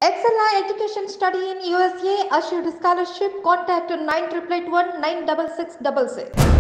Excella Education Study in USA assured scholarship. Contact 9881 96666.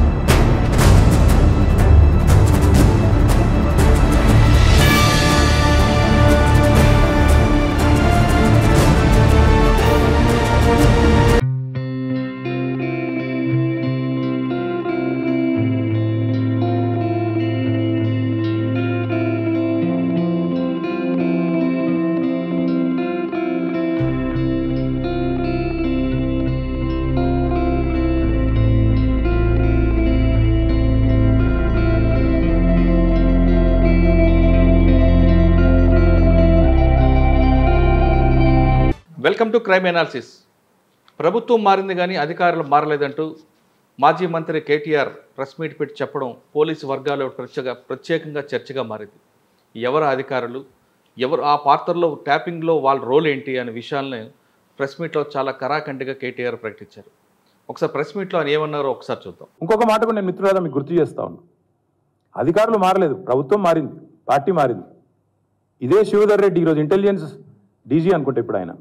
Welcome to crime analysis. ప్రభుత్వం మారింది కానీ అధికారులు మారలేదంటూ మాజీ మంత్రి కేటీఆర్ ప్రెస్ మీట్ పెట్టి చెప్పడం పోలీసు వర్గాల్లో ప్రత్యేకంగా చర్చగా మారింది. ఎవరు అధికారులు, ఎవరు ఆ పాత్రలో ట్యాపింగ్లో వాళ్ళ రోల్ ఏంటి అనే విషయాలను ప్రెస్ మీట్లో చాలా కరాఖండిగా కేటీఆర్ ప్రకటించారు. ఒకసారి ప్రెస్ మీట్లో ఆయన ఏమన్నారో ఒకసారి చూద్దాం. ఇంకొక మాట కూడా నేను మిత్రులారా మీకు గుర్తు చేస్తా ఉన్నా. అధికారులు మారలేదు, ప్రభుత్వం మారింది, పార్టీ మారింది. ఇదే శివధర్ రెడ్డి ఈరోజు ఇంటెలిజెన్స్ డీజీ అనుకుంటే ఇప్పుడు ఆయన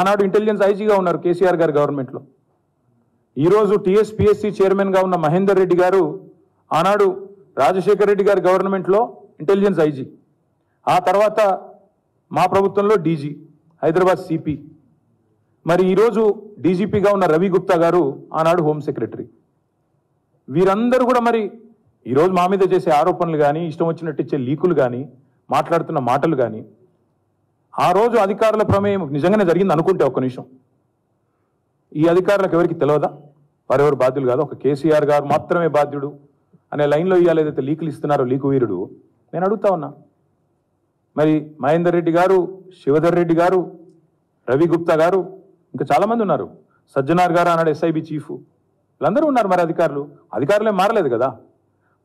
ఆనాడు ఇంటెలిజెన్స్ ఐజీగా ఉన్నారు కేసీఆర్ గారు గవర్నమెంట్లో. ఈరోజు టీఎస్పీఎస్సీ చైర్మన్గా ఉన్న మహేందర్ రెడ్డి గారు ఆనాడు రాజశేఖర్ రెడ్డి గారి గవర్నమెంట్లో ఇంటెలిజెన్స్ ఐజీ, ఆ తర్వాత మా ప్రభుత్వంలో డీజీ, హైదరాబాద్ సిపి. మరి ఈరోజు డీజీపీగా ఉన్న రవి గుప్తా గారు ఆనాడు హోమ్ సెక్రటరీ. వీరందరూ కూడా మరి ఈరోజు మా మీద చేసే ఆరోపణలు కానీ, ఇష్టం వచ్చినట్టు ఇచ్చే లీకులు కానీ, మాట్లాడుతున్న మాటలు కానీ, ఆ రోజు అధికారుల ప్రమేయం నిజంగానే జరిగింది అనుకుంటే ఒక్క నిమిషం, ఈ అధికారులకు ఎవరికి తెలియదా? వారెవరు బాధ్యులు కాదు, ఒక కేసీఆర్ గారు మాత్రమే బాధ్యుడు అనే లైన్లో ఇవాళ ఏదైతే లీకులు ఇస్తున్నారో లీకు వీరుడు, నేను అడుగుతా ఉన్నా. మరి మహేందర్ రెడ్డి గారు, శివధర్ రెడ్డి గారు, రవి గుప్తా గారు, ఇంకా చాలామంది ఉన్నారు, సజ్జనార్ గారు ఆనాడు ఎస్ఐబి చీఫ్, వీళ్ళందరూ ఉన్నారు. మరి అధికారులే మారలేదు కదా.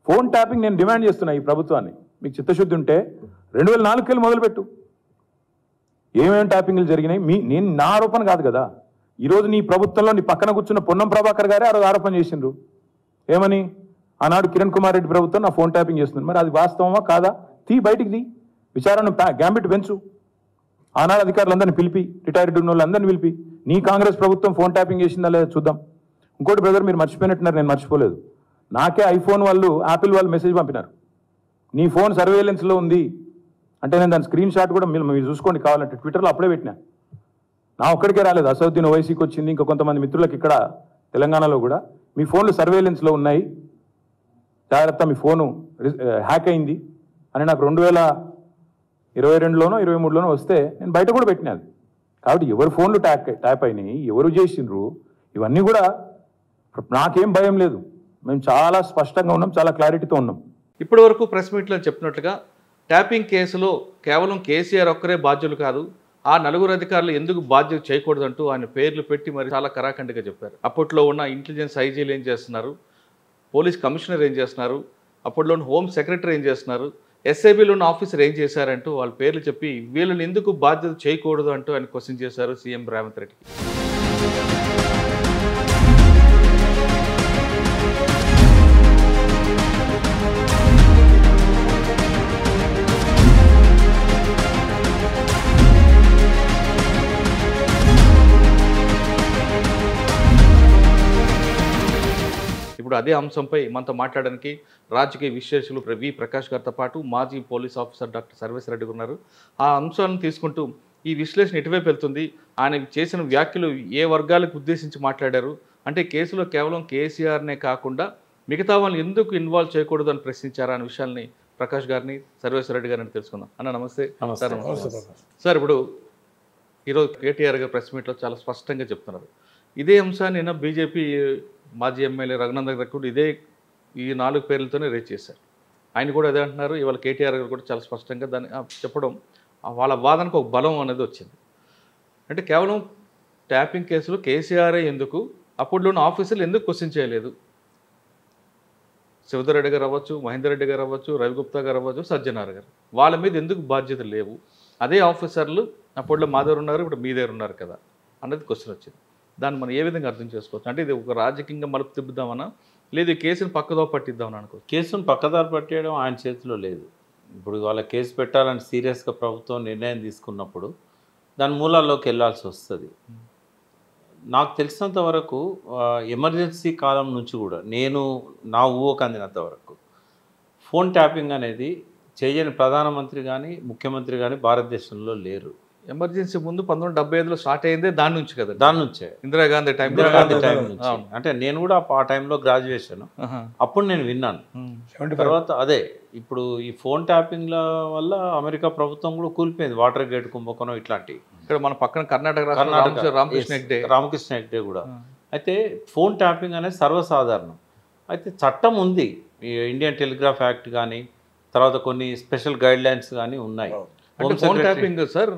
ఫోన్ ట్యాపింగ్ నేను డిమాండ్ చేస్తున్నా ఈ ప్రభుత్వాన్ని. మీకు చిత్తశుద్ధి ఉంటే 2004 మొదలుపెట్టు, ఏమేమి ట్యాపింగ్లు జరిగినాయి. నా ఆరోపణ కాదు కదా. ఈరోజు నీ ప్రభుత్వంలో నీ పక్కన కూర్చున్న పొన్నం ప్రభాకర్ గారే ఆ రోజు ఆరోపణ చేసిండ్రు. ఏమని? ఆనాడు కిరణ్ కుమార్ రెడ్డి ప్రభుత్వం నా ఫోన్ ట్యాపింగ్ చేస్తుంది. మరి అది వాస్తవమా కాదా? బయటికి తీ, విచారణ గ్యాంబిట్ పెంచు. ఆనాడు అధికారులందరినీ పిలిపి, రిటైర్డ్ ఉన్న వాళ్ళందరినీ పిలిపి, నీ కాంగ్రెస్ ప్రభుత్వం ఫోన్ ట్యాపింగ్ చేసిందా లేదా చూద్దాం. ఇంకోటి బ్రదర్, మీరు మర్చిపోయినట్టున్నారు, నేను మర్చిపోలేదు. నాకే ఐఫోన్ వాళ్ళు, యాపిల్ వాళ్ళు మెసేజ్ పంపినారు, నీ ఫోన్ సర్వేలెన్స్లో ఉంది అంటే. నేను దాని స్క్రీన్ షాట్ కూడా మీరు చూసుకోండి కావాలంటే, ట్విట్టర్లో అప్పుడే పెట్టినా. నా ఒక్కడికే రాలేదు, అసౌద్దీన్ ఓవైసీకి వచ్చింది, ఇంకా కొంతమంది మిత్రులకు ఇక్కడ తెలంగాణలో కూడా మీ ఫోన్లు సర్వేలెన్స్లో ఉన్నాయి, జాగ్రత్త, మీ ఫోను హ్యాక్ అయింది అని నాకు 2022లోనో 2023లోనో వస్తే నేను బయట కూడా పెట్టినది. కాబట్టి ఎవరు ఫోన్లు ట్యాప్ అయినాయి, ఎవరు చేసిండ్రు, ఇవన్నీ కూడా నాకేం భయం లేదు. మేము చాలా స్పష్టంగా ఉన్నాం, చాలా క్లారిటీతో ఉన్నాం. ఇప్పటి వరకు ప్రెస్ మీట్లో చెప్పినట్లుగా ట్యాపింగ్ కేసులో కేవలం కేసీఆర్ ఒక్కరే బాధ్యులు కాదు, ఆ నలుగురు అధికారులు ఎందుకు బాధ్యత చేయకూడదంటూ ఆయన పేర్లు పెట్టి మరి చాలా కరాఖండిగా చెప్పారు. అప్పట్లో ఉన్న ఇంటెలిజెన్స్ ఐజీలు ఏం చేస్తున్నారు, పోలీస్ కమిషనర్ ఏం చేస్తున్నారు, అప్పట్లో ఉన్న హోమ్ సెక్రటరీ ఏం చేస్తున్నారు, ఎస్ఐబీలో ఉన్న ఆఫీసర్ ఏం చేశారంటూ వాళ్ళ పేర్లు చెప్పి వీళ్ళని ఎందుకు బాధ్యత చేయకూడదు అంటూ ఆయన క్వశ్చన్ చేశారు సీఎం రేవంత్ రెడ్డి. ఇప్పుడు అదే అంశంపై మనతో మాట్లాడడానికి రాజకీయ విశ్లేషకులు వి ప్రకాష్ గారితో పాటు మాజీ పోలీస్ ఆఫీసర్ డాక్టర్ సర్వేశ్వర రెడ్డి ఉన్నారు. ఆ అంశాలను తీసుకుంటూ ఈ విశ్లేషణ ఎటువైపు వెళ్తుంది, ఆయన చేసిన వ్యాఖ్యలు ఏ వర్గాలకు ఉద్దేశించి మాట్లాడారు, అంటే కేసులో కేవలం కేసీఆర్నే కాకుండా మిగతా వాళ్ళని ఎందుకు ఇన్వాల్వ్ చేయకూడదు అని ప్రశ్నించారా అనే విషయాల్ని ప్రకాష్ గారిని, సర్వేశ్వర రెడ్డి గారిని తెలుసుకుందాం. అన్న నమస్తే. సార్, ఇప్పుడు ఈరోజు కేటీఆర్ గారు ప్రెస్ మీట్లో చాలా స్పష్టంగా చెప్తున్నారు. ఇదే అంశాన్ని నిన్న బీజేపీ మాజీ ఎమ్మెల్యే రఘునందన్ గారు కూడా ఈ 4 పేర్లతోనే రేజ్ చేశారు. ఆయన కూడా అదే అంటున్నారు. ఇవాళ కేటీఆర్ గారు కూడా చాలా స్పష్టంగా దాన్ని చెప్పడం, వాళ్ళ వాదనకు ఒక బలం అనేది వచ్చింది. అంటే కేవలం ట్యాపింగ్ కేసులో కేసీఆర్ఏ ఎందుకు, అప్పుడులోని ఆఫీసర్లు ఎందుకు క్వశ్చన్ చేయలేదు? శివధర్ రెడ్డి గారు అవ్వచ్చు, మహేందర్ రెడ్డి గారు అవ్వచ్చు, రవిగుప్తా గారు అవ్వచ్చు, సజ్జనార్ గారు, వాళ్ళ మీద ఎందుకు బాధ్యతలు లేవు? అదే ఆఫీసర్లు అప్పట్లో మా దగ్గర ఉన్నారు, ఇప్పుడు మీ దగ్గర ఉన్నారు కదా అన్నది క్వశ్చన్ వచ్చింది. దాన్ని మనం ఏ విధంగా అర్థం చేసుకోవచ్చు? అంటే ఇది ఒక రాజకీయంగా మలుపు తిప్పుదామన్నా, లేదు కేసును పక్కదో పట్టిద్దామని అనుకో? కేసును పక్కదారి పట్టేయడం ఆయన చేతిలో లేదు. ఇప్పుడు వాళ్ళ కేసు పెట్టాలని సీరియస్గా ప్రభుత్వం నిర్ణయం తీసుకున్నప్పుడు దాని మూలాల్లోకి వెళ్ళాల్సి వస్తుంది. నాకు తెలిసినంత వరకు ఎమర్జెన్సీ కాలం నుంచి కూడా నా ఊహకు అందినంత వరకు ఫోన్ ట్యాపింగ్ అనేది చేయని ప్రధానమంత్రి కానీ ముఖ్యమంత్రి కానీ భారతదేశంలో లేరు. ఎమర్జెన్సీ ముందు 1975లో స్టార్ట్ అయిందే దాని నుంచి కదా, దాని నుంచే ఇందిరాగాంధీ టైం నుంచి. అంటే నేను కూడా ఆ టైంలో గ్రాడ్యుయేషన్, అప్పుడు నేను విన్నాను. తర్వాత అదే ఇప్పుడు ఈ ఫోన్ ట్యాపింగ్ల వల్ల అమెరికా ప్రభుత్వం కూడా కూలిపోయింది, వాటర్ గేట్ కుంభకోణం ఇట్లాంటివి. ఇక్కడ మన పక్కన కర్ణాటక రామకృష్ణ హెగ్డే కూడా. అయితే ఫోన్ ట్యాపింగ్ అనేది సర్వసాధారణం. అయితే చట్టం ఉంది, ఇండియన్ టెలిగ్రాఫ్ యాక్ట్ కానీ తర్వాత కొన్ని స్పెషల్ గైడ్ లైన్స్ కానీ ఉన్నాయి. ఫోన్ ట్యాపింగ్ సార్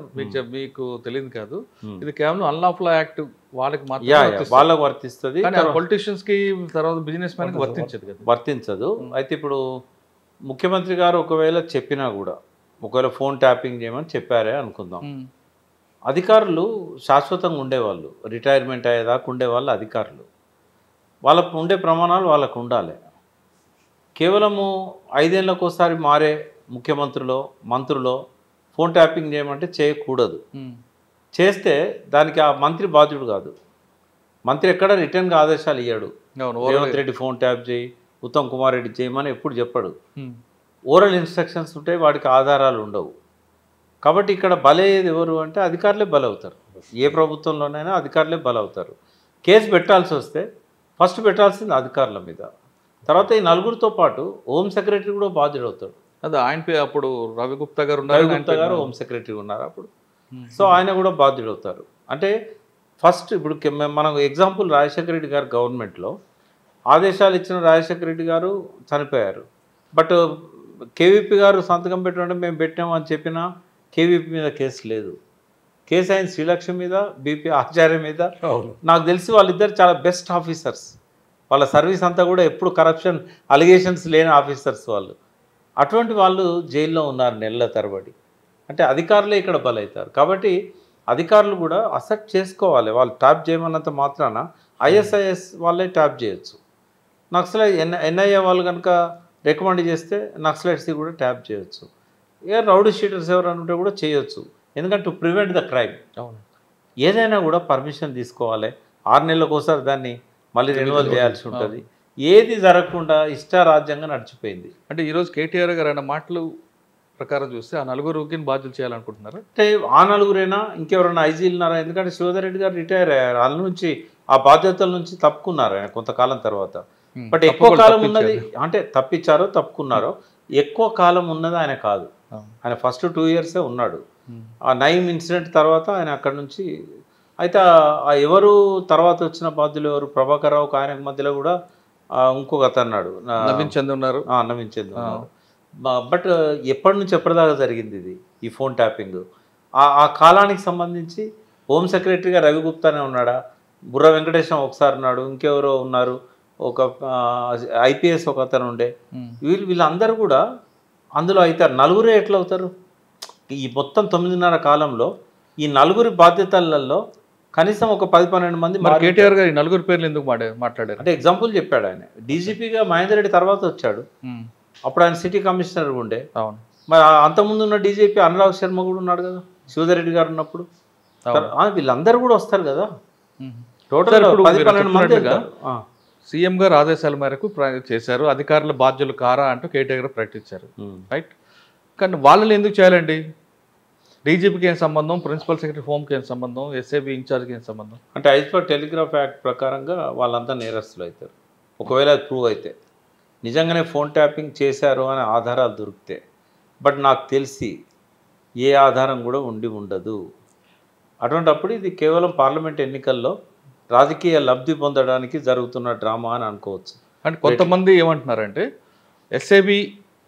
మీకు తెలియదు కాదు, ఇది కేవలం అన్లాఫుల్ యాక్ట్ వాళ్ళకి మాత్రం వర్తిస్తుంది, పొలిటీషియన్స్ కి తర్వాత బిజినెస్ మ్యాన్ కి వర్తించదు కదా, వర్తించదు. అయితే ఇప్పుడు ముఖ్యమంత్రి గారు ఒకవేళ చెప్పినా కూడా, ఒకవేళ ఫోన్ ట్యాపింగ్ చేయమని చెప్పారే అనుకుందాం, అధికారులు శాశ్వతంగా ఉండేవాళ్ళు, రిటైర్మెంట్ అయ్యేదాకా ఉండేవాళ్ళు అధికారులు. వాళ్ళకు ఉండే ప్రమాణాలు వాళ్ళకు ఉండాలి. కేవలము 5 ఏళ్ళకు ఒకసారి మారే ముఖ్యమంత్రులో మంత్రులో ఫోన్ ట్యాపింగ్ చేయమంటే చేయకూడదు. చేస్తే దానికి ఆ మంత్రి బాధ్యుడు కాదు. మంత్రి ఎక్కడ రిటర్న్గా ఆదేశాలు ఇయ్యాడు, రేవంత్ రెడ్డి ఫోన్ ట్యాప్ చేయి, ఉత్తమ్ కుమార్ రెడ్డి చేయమని ఎప్పుడు చెప్పాడు. ఓరల్ ఇన్స్ట్రక్షన్స్ ఉంటే వాడికి ఆధారాలు ఉండవు. కాబట్టి ఇక్కడ బలయ్యేది ఎవరు అంటే అధికారులే బలవుతారు. ఏ ప్రభుత్వంలోనైనా అధికారులే బలవుతారు. కేసు పెట్టాల్సి వస్తే ఫస్ట్ పెట్టాల్సింది అధికారుల మీద, తర్వాత ఈ నలుగురితో పాటు హోమ్ సెక్రటరీ కూడా బాధ్యుడవుతాడు. అదే ఆయన అప్పుడు రవిగుప్తా గారు హోమ్ సెక్రటరీ ఉన్నారు అప్పుడు. సో ఆయన కూడా బాధ్యుడవుతారు. అంటే ఫస్ట్ ఇప్పుడు మనం ఎగ్జాంపుల్ రాజశేఖర రెడ్డి గారు గవర్నమెంట్లో ఆదేశాలు ఇచ్చిన రాజశేఖర రెడ్డి గారు చనిపోయారు. బట్ కేవీపీ గారు సంతకం పెట్టడం మేము పెట్టాము అని చెప్పినా కేవీపీ మీద కేసు లేదు. కేసు అయిన శ్రీలక్ష్మి మీద, బీపీ ఆచార్య మీద. నాకు తెలిసి వాళ్ళిద్దరు చాలా బెస్ట్ ఆఫీసర్స్. వాళ్ళ సర్వీస్ అంతా కూడా ఎప్పుడు కరప్షన్ అలిగేషన్స్ లేని ఆఫీసర్స్ వాళ్ళు. అటువంటి వాళ్ళు జైల్లో ఉన్నారు నెలల తరబడి. అంటే అధికారులే ఇక్కడ బలవుతారు. కాబట్టి అధికారులు కూడా అసెప్ట్ చేసుకోవాలి. వాళ్ళు ట్యాప్ చేయమన్నంత మాత్రాన ఐఎస్ఐఎస్ వాళ్ళే ట్యాప్ చేయొచ్చు. నక్సలైట్ ఎన్ఐఏ వాళ్ళు కనుక రికమెండ్ చేస్తే నక్సలైట్స్కి కూడా ట్యాప్ చేయొచ్చు. ఇక రౌడీ షీటర్స్ ఎవరైనా ఉంటే కూడా చేయొచ్చు. ఎందుకంటే టు ప్రివెంట్ ద క్రైమ్. ఏదైనా కూడా పర్మిషన్ తీసుకోవాలి. 6 నెలలకు ఒకసారి దాన్ని మళ్ళీ రెన్యువల్ చేయాల్సి ఉంటుంది. ఏది జరగకుండా ఇష్టారాజ్యంగా నడిచిపోయింది. అంటే ఈరోజు కేటీఆర్ గారు అన్న మాటలు ప్రకారం చూస్తే ఆ నలుగురికి బాధ్యతలు చేయాలనుకుంటున్నారు. అంటే ఆ నలుగురైనా ఇంకెవరైనా ఐజీలు ఉన్నారా? ఎందుకంటే శివధర్ రెడ్డి గారు రిటైర్ అయ్యారు, వాళ్ళ నుంచి ఆ బాధ్యతల నుంచి తప్పుకున్నారు ఆయన కొంతకాలం తర్వాత. బట్ ఎక్కువ కాలం ఉన్నది అంటే తప్పుకున్నారో ఎక్కువ కాలం ఉన్నది ఆయన కాదు. ఆయన ఫస్ట్ 2 ఇయర్సే ఉన్నాడు. ఆ నైమ్ ఇన్సిడెంట్ తర్వాత ఆయన అక్కడ నుంచి. అయితే ఎవరు తర్వాత వచ్చిన బాధ్యులు ఎవరు? ప్రభాకర్ రావుకు ఆయనకు మధ్యలో కూడా ఇంకొక అతను అన్నాడు, నవీన్ చంద్ ఉన్నారు. బట్ ఎప్పటి నుంచి ఎప్పటిదాకా జరిగింది ఇది ఈ ఫోన్ ట్యాపింగ్? ఆ కాలానికి సంబంధించి హోమ్ సెక్రటరీగా రవిగుప్తానే ఉన్నాడా, బుర్ర వెంకటేశం ఒకసారి ఉన్నాడు, ఇంకెవరో ఉన్నారు, ఒక ఐపీఎస్ ఒక అతను ఉండే. వీళ్ళందరూ కూడా అందులో అవుతారు. నలుగురే ఎట్లా అవుతారు? ఈ మొత్తం 9.5 కాలంలో ఈ నలుగురి బాధ్యతలలో కనీసం ఒక 10-12 మంది. కేటీఆర్ గారు నలుగురు పేర్లు ఎందుకు మాట్లాడారు అంటే ఎగ్జాంపుల్ చెప్పాడు. ఆయన డీజీపీగా మహేందర్ రెడ్డి తర్వాత వచ్చాడు, అప్పుడు ఆయన సిటీ కమిషనర్ ఉండే. మరి అంతకుముందు ఉన్న డీజీపీ అనురాగ్ శర్మ కూడా ఉన్నాడు కదా శివధర్ రెడ్డి గారు ఉన్నప్పుడు. వీళ్ళందరూ కూడా వస్తారు కదా. టోటల్ 10-12 మంది. సీఎం గారు ఆదేశాల మేరకు చేశారు, అధికారుల బాధ్యులు కారా అంటూ కేటీఆర్ గారు ప్రకటించారు, రైట్? కానీ వాళ్ళని ఎందుకు చేయాలండి? డీజీపీకి ఏం సంబంధం, ప్రిన్సిపల్ సెక్రటరీ హోమ్కి ఏం సంబంధం, ఎస్ఐబి ఇన్ఛార్జ్కి ఏం సంబంధం? అంటే యాజ్ పర్ టెలిగ్రాఫ్ యాక్ట్ ప్రకారంగా వాళ్ళంతా నేరస్తులు అవుతారు ఒకవేళ అది ప్రూవ్ అయితే, నిజంగానే ఫోన్ ట్యాపింగ్ చేశారు అనే ఆధారాలు దొరికితే. బట్ నాకు తెలిసి ఏ ఆధారం కూడా ఉండదు. అటువంటప్పుడు ఇది కేవలం పార్లమెంట్ ఎన్నికల్లో రాజకీయ లబ్ధి పొందడానికి జరుగుతున్న డ్రామా అని అనుకోవచ్చు. అంటే కొంతమంది ఏమంటున్నారంటే SIB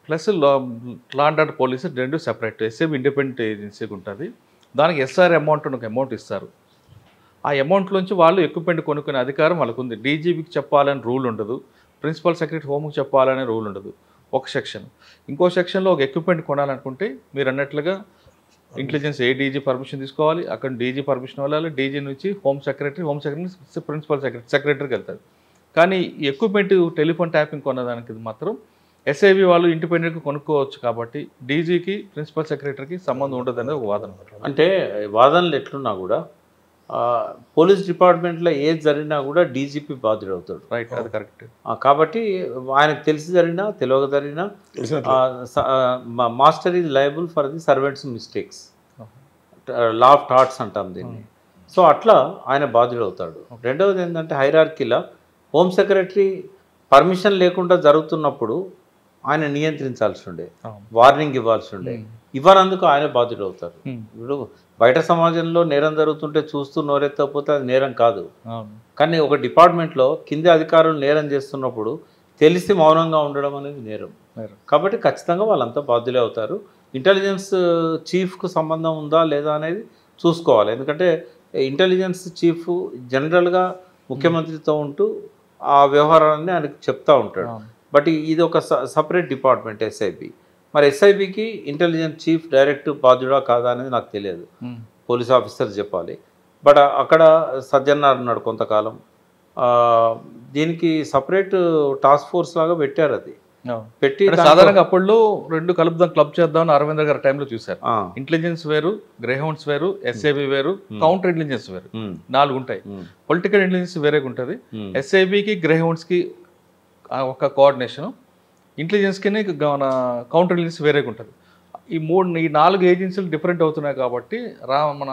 plus law and order police రెండు సెపరేట్. ఎస్ఐబి ఇండిపెండెంట్ ఏజెన్సీకి ఉంటుంది, దానికి ఎస్ఆర్ అమౌంట్ ఒక అమౌంట్ ఇస్తారు. ఆ అమౌంట్లోంచి వాళ్ళు ఎక్విప్మెంట్ కొనుక్కునే అధికారం వాళ్ళకు ఉంది. డీజీపీకి చెప్పాలని రూల్ ఉండదు, ప్రిన్సిపల్ సెక్రటరీ హోమ్కి చెప్పాలనే రూల్ ఉండదు, ఒక సెక్షన్. ఇంకో సెక్షన్లో ఒక ఎక్విప్మెంట్ కొనాలనుకుంటే మీరు అన్నట్లుగా ఇంటెలిజెన్స్ డీజీ పర్మిషన్ తీసుకోవాలి, అక్కడ డీజీ పర్మిషన్ వెళ్ళాలి, డీజీ నుంచి హోమ్ సెక్రటరీ ప్రిన్సిపల్ సెక్రటరీకి వెళ్తారు. కానీ ఈ ఎక్విప్మెంట్ టెలిఫోన్ ట్యాపింగ్ కొనడానికి మాత్రం ఎస్ఐబి వాళ్ళు ఇండిపెండెంట్గా కొనుక్కోవచ్చు కాబట్టి డీజీకి ప్రిన్సిపల్ సెక్రటరీకి సంబంధం ఉండదు అనేది ఒక వాదన. అంటే వాదనలు ఎట్లున్నా కూడా పోలీస్ డిపార్ట్మెంట్లో ఏది జరిగినా కూడా డీజీపీ బాధ్యుడవుతాడు. రైట్, అది కరెక్ట్. కాబట్టి ఆయనకు తెలిసి జరిగినా తెలియక జరిగినా master is liable for the servants mistakes, law of thoughts అంటాం దీన్ని. సో అట్లా ఆయన బాధ్యుడవుతాడు. రెండవది ఏంటంటే హైరార్కీలో హోమ్ సెక్రటరీ పర్మిషన్ లేకుండా జరుగుతున్నప్పుడు ఆయన నియంత్రించాల్సి ఉండే, వార్నింగ్ ఇవ్వాల్సి ఉండే, ఇవ్వనందుకు ఆయన బాధ్యుడు అవుతారు. ఇప్పుడు బయట సమాజంలో నేరం జరుగుతుంటే చూస్తూ నోరెత్తకపోతే అది నేరం కాదు. కానీ ఒక డిపార్ట్మెంట్లో కింది అధికారులు నేరం చేస్తున్నప్పుడు తెలిసి మౌనంగా ఉండడం అనేది నేరం. కాబట్టి ఖచ్చితంగా వాళ్ళంతా బాధ్యులే అవుతారు. ఇంటెలిజెన్స్ చీఫ్కు సంబంధం ఉందా లేదా అనేది చూసుకోవాలి. ఎందుకంటే ఇంటెలిజెన్స్ చీఫ్ జనరల్గా ముఖ్యమంత్రితో ఉంటూ ఆ వ్యవహారాన్ని ఆయనకు చెప్తూ ఉంటాడు. బట్ ఇది ఒక సపరేట్ డిపార్ట్మెంట్ ఎస్ఐబి. మరి ఎస్ఐబికి ఇంటెలిజెన్స్ చీఫ్ డైరెక్ట్ బాధ్యుడా కాదా అనేది నాకు తెలియదు, పోలీస్ ఆఫీసర్ చెప్పాలి. బట్ అక్కడ సజ్జనార్ ఉన్నాడు కొంతకాలం, దీనికి సపరేట్ టాస్క్ ఫోర్స్ లాగా పెట్టారు. అది పెట్టి సాధారణంగా అప్పట్లో రెండు కలుపుదాం క్లబ్ చేద్దాం అరవిందర్ గారి టైంలో చూశారు. ఇంటెలిజెన్స్ వేరు, గ్రేహౌండ్స్ వేరు, ఎస్ఐబి వేరు, కౌంటర్ ఇంటెలిజెన్స్ వేరు, 4 ఉంటాయి. పొలిటికల్ ఇంటెలిజెన్స్ వేరేగా ఉంటుంది. ఎస్ఐబికి గ్రేహౌండ్స్కి ఒక కోఆర్డినేషన్, ఇంటెలిజెన్స్కి మన కౌంటర్ ఇంటెలిజెన్స్ వేరేగా ఉంటుంది. ఈ 4 ఏజెన్సీలు డిఫరెంట్ అవుతున్నాయి. కాబట్టి మన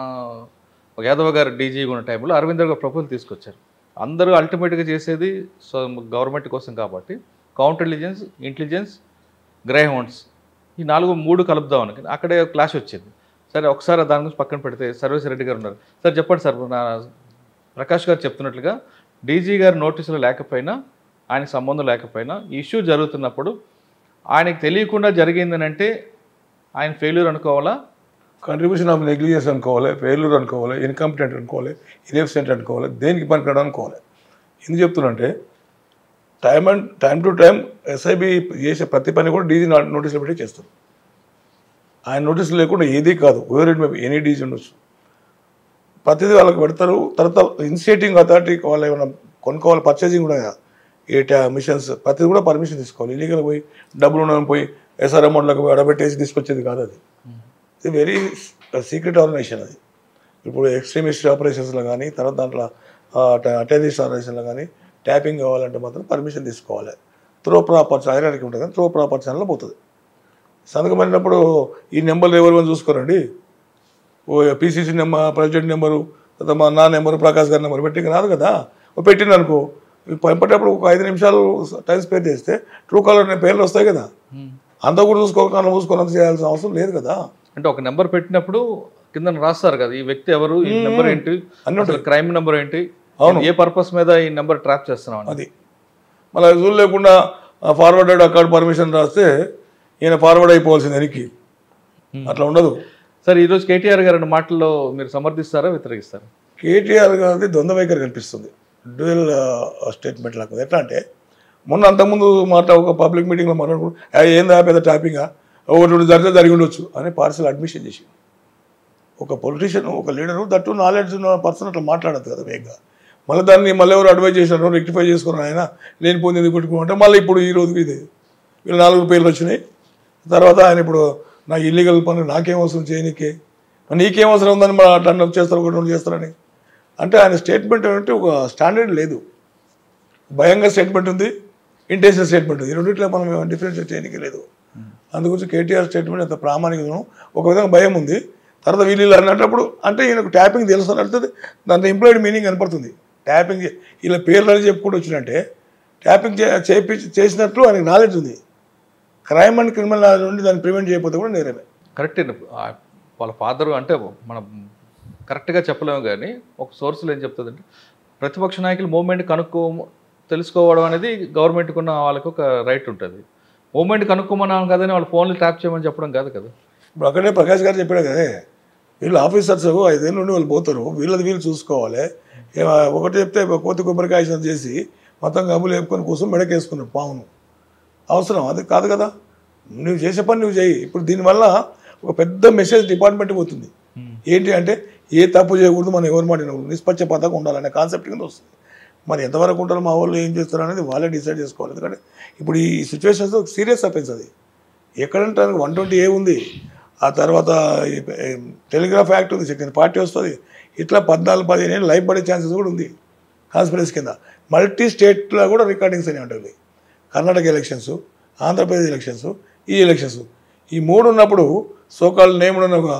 యాదవ్ గారు డీజీగా ఉన్న టైంలో అరవిందర్ గారు ప్రపోజల్ తీసుకొచ్చారు. అందరూ అల్టిమేట్గా చేసేది గవర్నమెంట్ కోసం కాబట్టి కౌంటర్ ఇంటెలిజెన్స్, గ్రేహౌండ్స్ ఈ 3 కలుపుదామని అక్కడే క్లాష్ వచ్చింది. సరే ఒకసారి దాని గురించి పక్కన పెడితే సర్వేశ్వర రెడ్డి గారు ఉన్నారు. సార్ చెప్పండి సార్, ప్రకాష్ గారు చెప్తున్నట్లుగా డీజీ గారు నోటీసులు లేకపోయినా, ఆయనకు సంబంధం లేకపోయినా ఇష్యూ జరుగుతున్నప్పుడు ఆయనకు తెలియకుండా జరిగిందని అంటే ఆయన ఫెయిల్యూర్ అనుకోవాలా, కంట్రిబ్యూషన్ ఆఫ్ నెగ్లిజెన్స్ అనుకోవాలి, ఫెయిల్యూర్ అనుకోవాలి, ఇన్కంపిటెంట్ అనుకోవాలి, ఇన్ఎఫిషియెంట్ అనుకోవాలి, దేనికి పనికిరాడు అనుకోవాలి. ఎందుకు చెప్తున్నంటే టైం టు టైం ఎస్ఐబి చేసే ప్రతి పని కూడా డీజీ నోటీసులు పెట్టి చేస్తారు. ఆయన నోటీసులు లేకుండా ఏదీ కాదు, ఎనీ డీజీ ఉండొచ్చు, ప్రతిదీ వాళ్ళకి పెడతారు. తర్వాత ఇనిషియేటింగ్ అథారిటీకి వాళ్ళు ఏమైనా కొనుక్కోవాలి, పర్చేసింగ్ కూడా మిషన్స్ ప్రతిదీ కూడా పర్మిషన్ తీసుకోవాలి. ఇల్లీగల్ పోయి డబ్బులు ఉన్నవి పోయి ఎస్ఆర్ అమౌంట్లకు అడబెట్టేసి తీసుకొచ్చేది కాదు. అది ఇది వెరీ సీక్రెట్ ఆర్గనైజేషన్. అది ఇప్పుడు ఎక్స్ట్రీమిస్ట్ ఆపరేషన్స్లో కానీ, తర్వాత దాంట్లో టెర్రరిస్ట్ ఆపరేషన్లో కానీ ట్యాపింగ్ కావాలంటే మాత్రం పర్మిషన్ తీసుకోవాలి. త్రో ప్రాపర్ హైరార్కీ ఉంటుంది కానీ త్రో ప్రాపర్ ఛానల్లో పోతుంది. సంతకం పడినప్పుడు ఈ నెంబర్లు ఎవరు చూసుకోరండి, పీసీసీ నెంబర్, ప్రెసిడెంట్ నెంబరు, మా నా నెంబరు, ప్రకాష్ గారి నెంబరు పెట్టి రాదు కదా. పెట్టిందనుకో పంపేటప్పుడు ఒక 5 నిమిషాలు టైం స్పేర్ చేస్తే ట్రూ కాలర్ పేర్లు వస్తాయి కదా, అంతా కూడా చూసుకోనంత చేయాల్సిన అవసరం లేదు కదా. అంటే ఒక నెంబర్ పెట్టినప్పుడు కింద రాస్తారు కదా, ఈ వ్యక్తి ఎవరు, ఈ నెంబర్ ఏంటి, క్రైమ్ నెంబర్ ఏంటి, ఏ పర్పస్ మీద ఈ నెంబర్ ట్రాప్ చేస్తున్నాం అది. మళ్ళీ రూల్ లేకుండా ఫార్వర్డెడ్ అకౌంట్ పర్మిషన్ రాస్తే ఈయన ఫార్వర్డ్ అయిపోవాల్సింది వెనక్కి, అట్లా ఉండదు. సార్ ఈరోజు కేటీఆర్ గారి మాటల్లో మీరు సమర్థిస్తారా వ్యతిరేకిస్తారా? కేటీఆర్ గారిది ద్వంద్వ వైఖరి కనిపిస్తుంది, డ్యూయల్ స్టేట్మెంట్ లాగా. ఎట్లా అంటే మొన్న అంతకుముందు ఒక పబ్లిక్ మీటింగ్లో మాట్లాడుకుంటూ ఏందా పెద్ద టాపింగా, ఒకటి జరిగి ఉండొచ్చు అని పార్సల్ అడ్మిషన్ చేసి, ఒక పొలిటీషియన్, ఒక లీడరు, దట్టు నాలెడ్జ్ ఉన్న పర్సన్ అట్లా మాట్లాడదు కదా వేగంగా. మళ్ళీ దాన్ని మళ్ళీ ఎవరు అడ్వైజ్ చేసినారు, రెక్టిఫై చేసుకున్నారు, ఆయన లేనిపోయింది ఎందుకు పెట్టుకుంటే మళ్ళీ ఇప్పుడు ఈ రోజుకి ఇది వీళ్ళు 4 పేర్లు వచ్చినాయి. తర్వాత ఆయన ఇప్పుడు నాకు ఇల్లీగల్ పనులు నాకేం అవసరం చేయనీకే, నీకేం అవసరం ఉందని మా అట్లా చేస్తారు, ఒకటి చేస్తారని. అంటే ఆయన స్టేట్మెంట్ అంటే ఒక స్టాండర్డ్ లేదు, భయంగా స్టేట్మెంట్ ఉంది, ఇంటెన్షన్ స్టేట్మెంట్ ఉంది. ఈ రెండిట్లో మనం డిఫరెన్షియేట్ చేయడానికి లేదు. అందుగురించి కేటీఆర్ స్టేట్మెంట్ అంత ప్రామాణికం, ఒక విధంగా భయం ఉంది. తర్వాత వీళ్ళు అన్నప్పుడు అంటే ఈయనకు ట్యాపింగ్ తెలుసు అంటే దాంట్లో ఎంప్లాయిడ్ మీనింగ్ కనపడుతుంది. ట్యాపింగ్ ఇలా పేర్లు అని చెప్పుకుంటూ వచ్చినట్టే ట్యాపింగ్ చేసినట్లు ఆయనకు నాలెడ్జ్ ఉంది. క్రైమ్ అండ్ క్రిమినల్ నాలెడ్జ్ నుండి దాన్ని ప్రివెంట్ చేయకపోతే కూడా నేరమే. కరెక్టే. వాళ్ళ ఫాదరు అంటే మనం కరెక్ట్గా చెప్పలేము, కానీ ఒక సోర్స్లో ఏం చెప్తుందంటే ప్రతిపక్ష నాయకులు మూవ్మెంట్ తెలుసుకోవడం అనేది గవర్నమెంట్కి ఉన్న వాళ్ళకి ఒక రైట్ ఉంటుంది. మూవ్మెంట్ కనుక్కోమన్నాం కదని వాళ్ళు ఫోన్లు ట్యాప్ చేయమని చెప్పడం కాదు కదా. ఇప్పుడు అక్కడే ప్రకాష్ గారు చెప్పాడు కదా, వీళ్ళు ఆఫీసర్స్ 5 ఏళ్ళ నుండి వాళ్ళు పోతారు, వీళ్ళు చూసుకోవాలి. ఒకటి చెప్తే కోతి కొబ్బరికాయ చేసి మొత్తం గబ్బులు వేపుకొని కోసం మెడకేసుకున్నాడు పావును. అవసరం అది కాదు కదా, నువ్వు చేసే పని నువ్వు చేయి. ఇప్పుడు దీనివల్ల ఒక పెద్ద మెసేజ్ డిపార్ట్మెంట్కి పోతుంది. ఏంటి అంటే ఏ తప్పు చేయకూడదు, మనం ఎవరి మాట నిష్పక్షపాతంగా ఉండాలనే కాన్సెప్ట్ కింద వస్తుంది. మరి ఎంతవరకు ఉంటారో మా వాళ్ళు ఏం చేస్తారు అనేది వాళ్ళే డిసైడ్ చేసుకోవాలి. ఎందుకంటే ఇప్పుడు ఈ సిచ్యువేషన్స్ సీరియస్ అఫెన్స్ అది. ఎక్కడంటే 120A ఉంది, ఆ తర్వాత టెలిగ్రాఫ్ యాక్ట్ ఉంది, సెకండ్ పార్టీ వస్తుంది. ఇట్లా 14-15 ఏళ్ళు లైఫ్ పడే ఛాన్సెస్ కూడా ఉంది కాన్స్పిరసీ కింద. మల్టీ స్టేట్లో కూడా రికార్డింగ్స్ అని ఉంటుంది. కర్ణాటక ఎలక్షన్స్, ఆంధ్రప్రదేశ్ ఎలక్షన్స్, ఈ ఎలక్షన్స్, ఈ 3 ఉన్నప్పుడు సోకాల్ నేమ్డ్ ఉన్న ఒక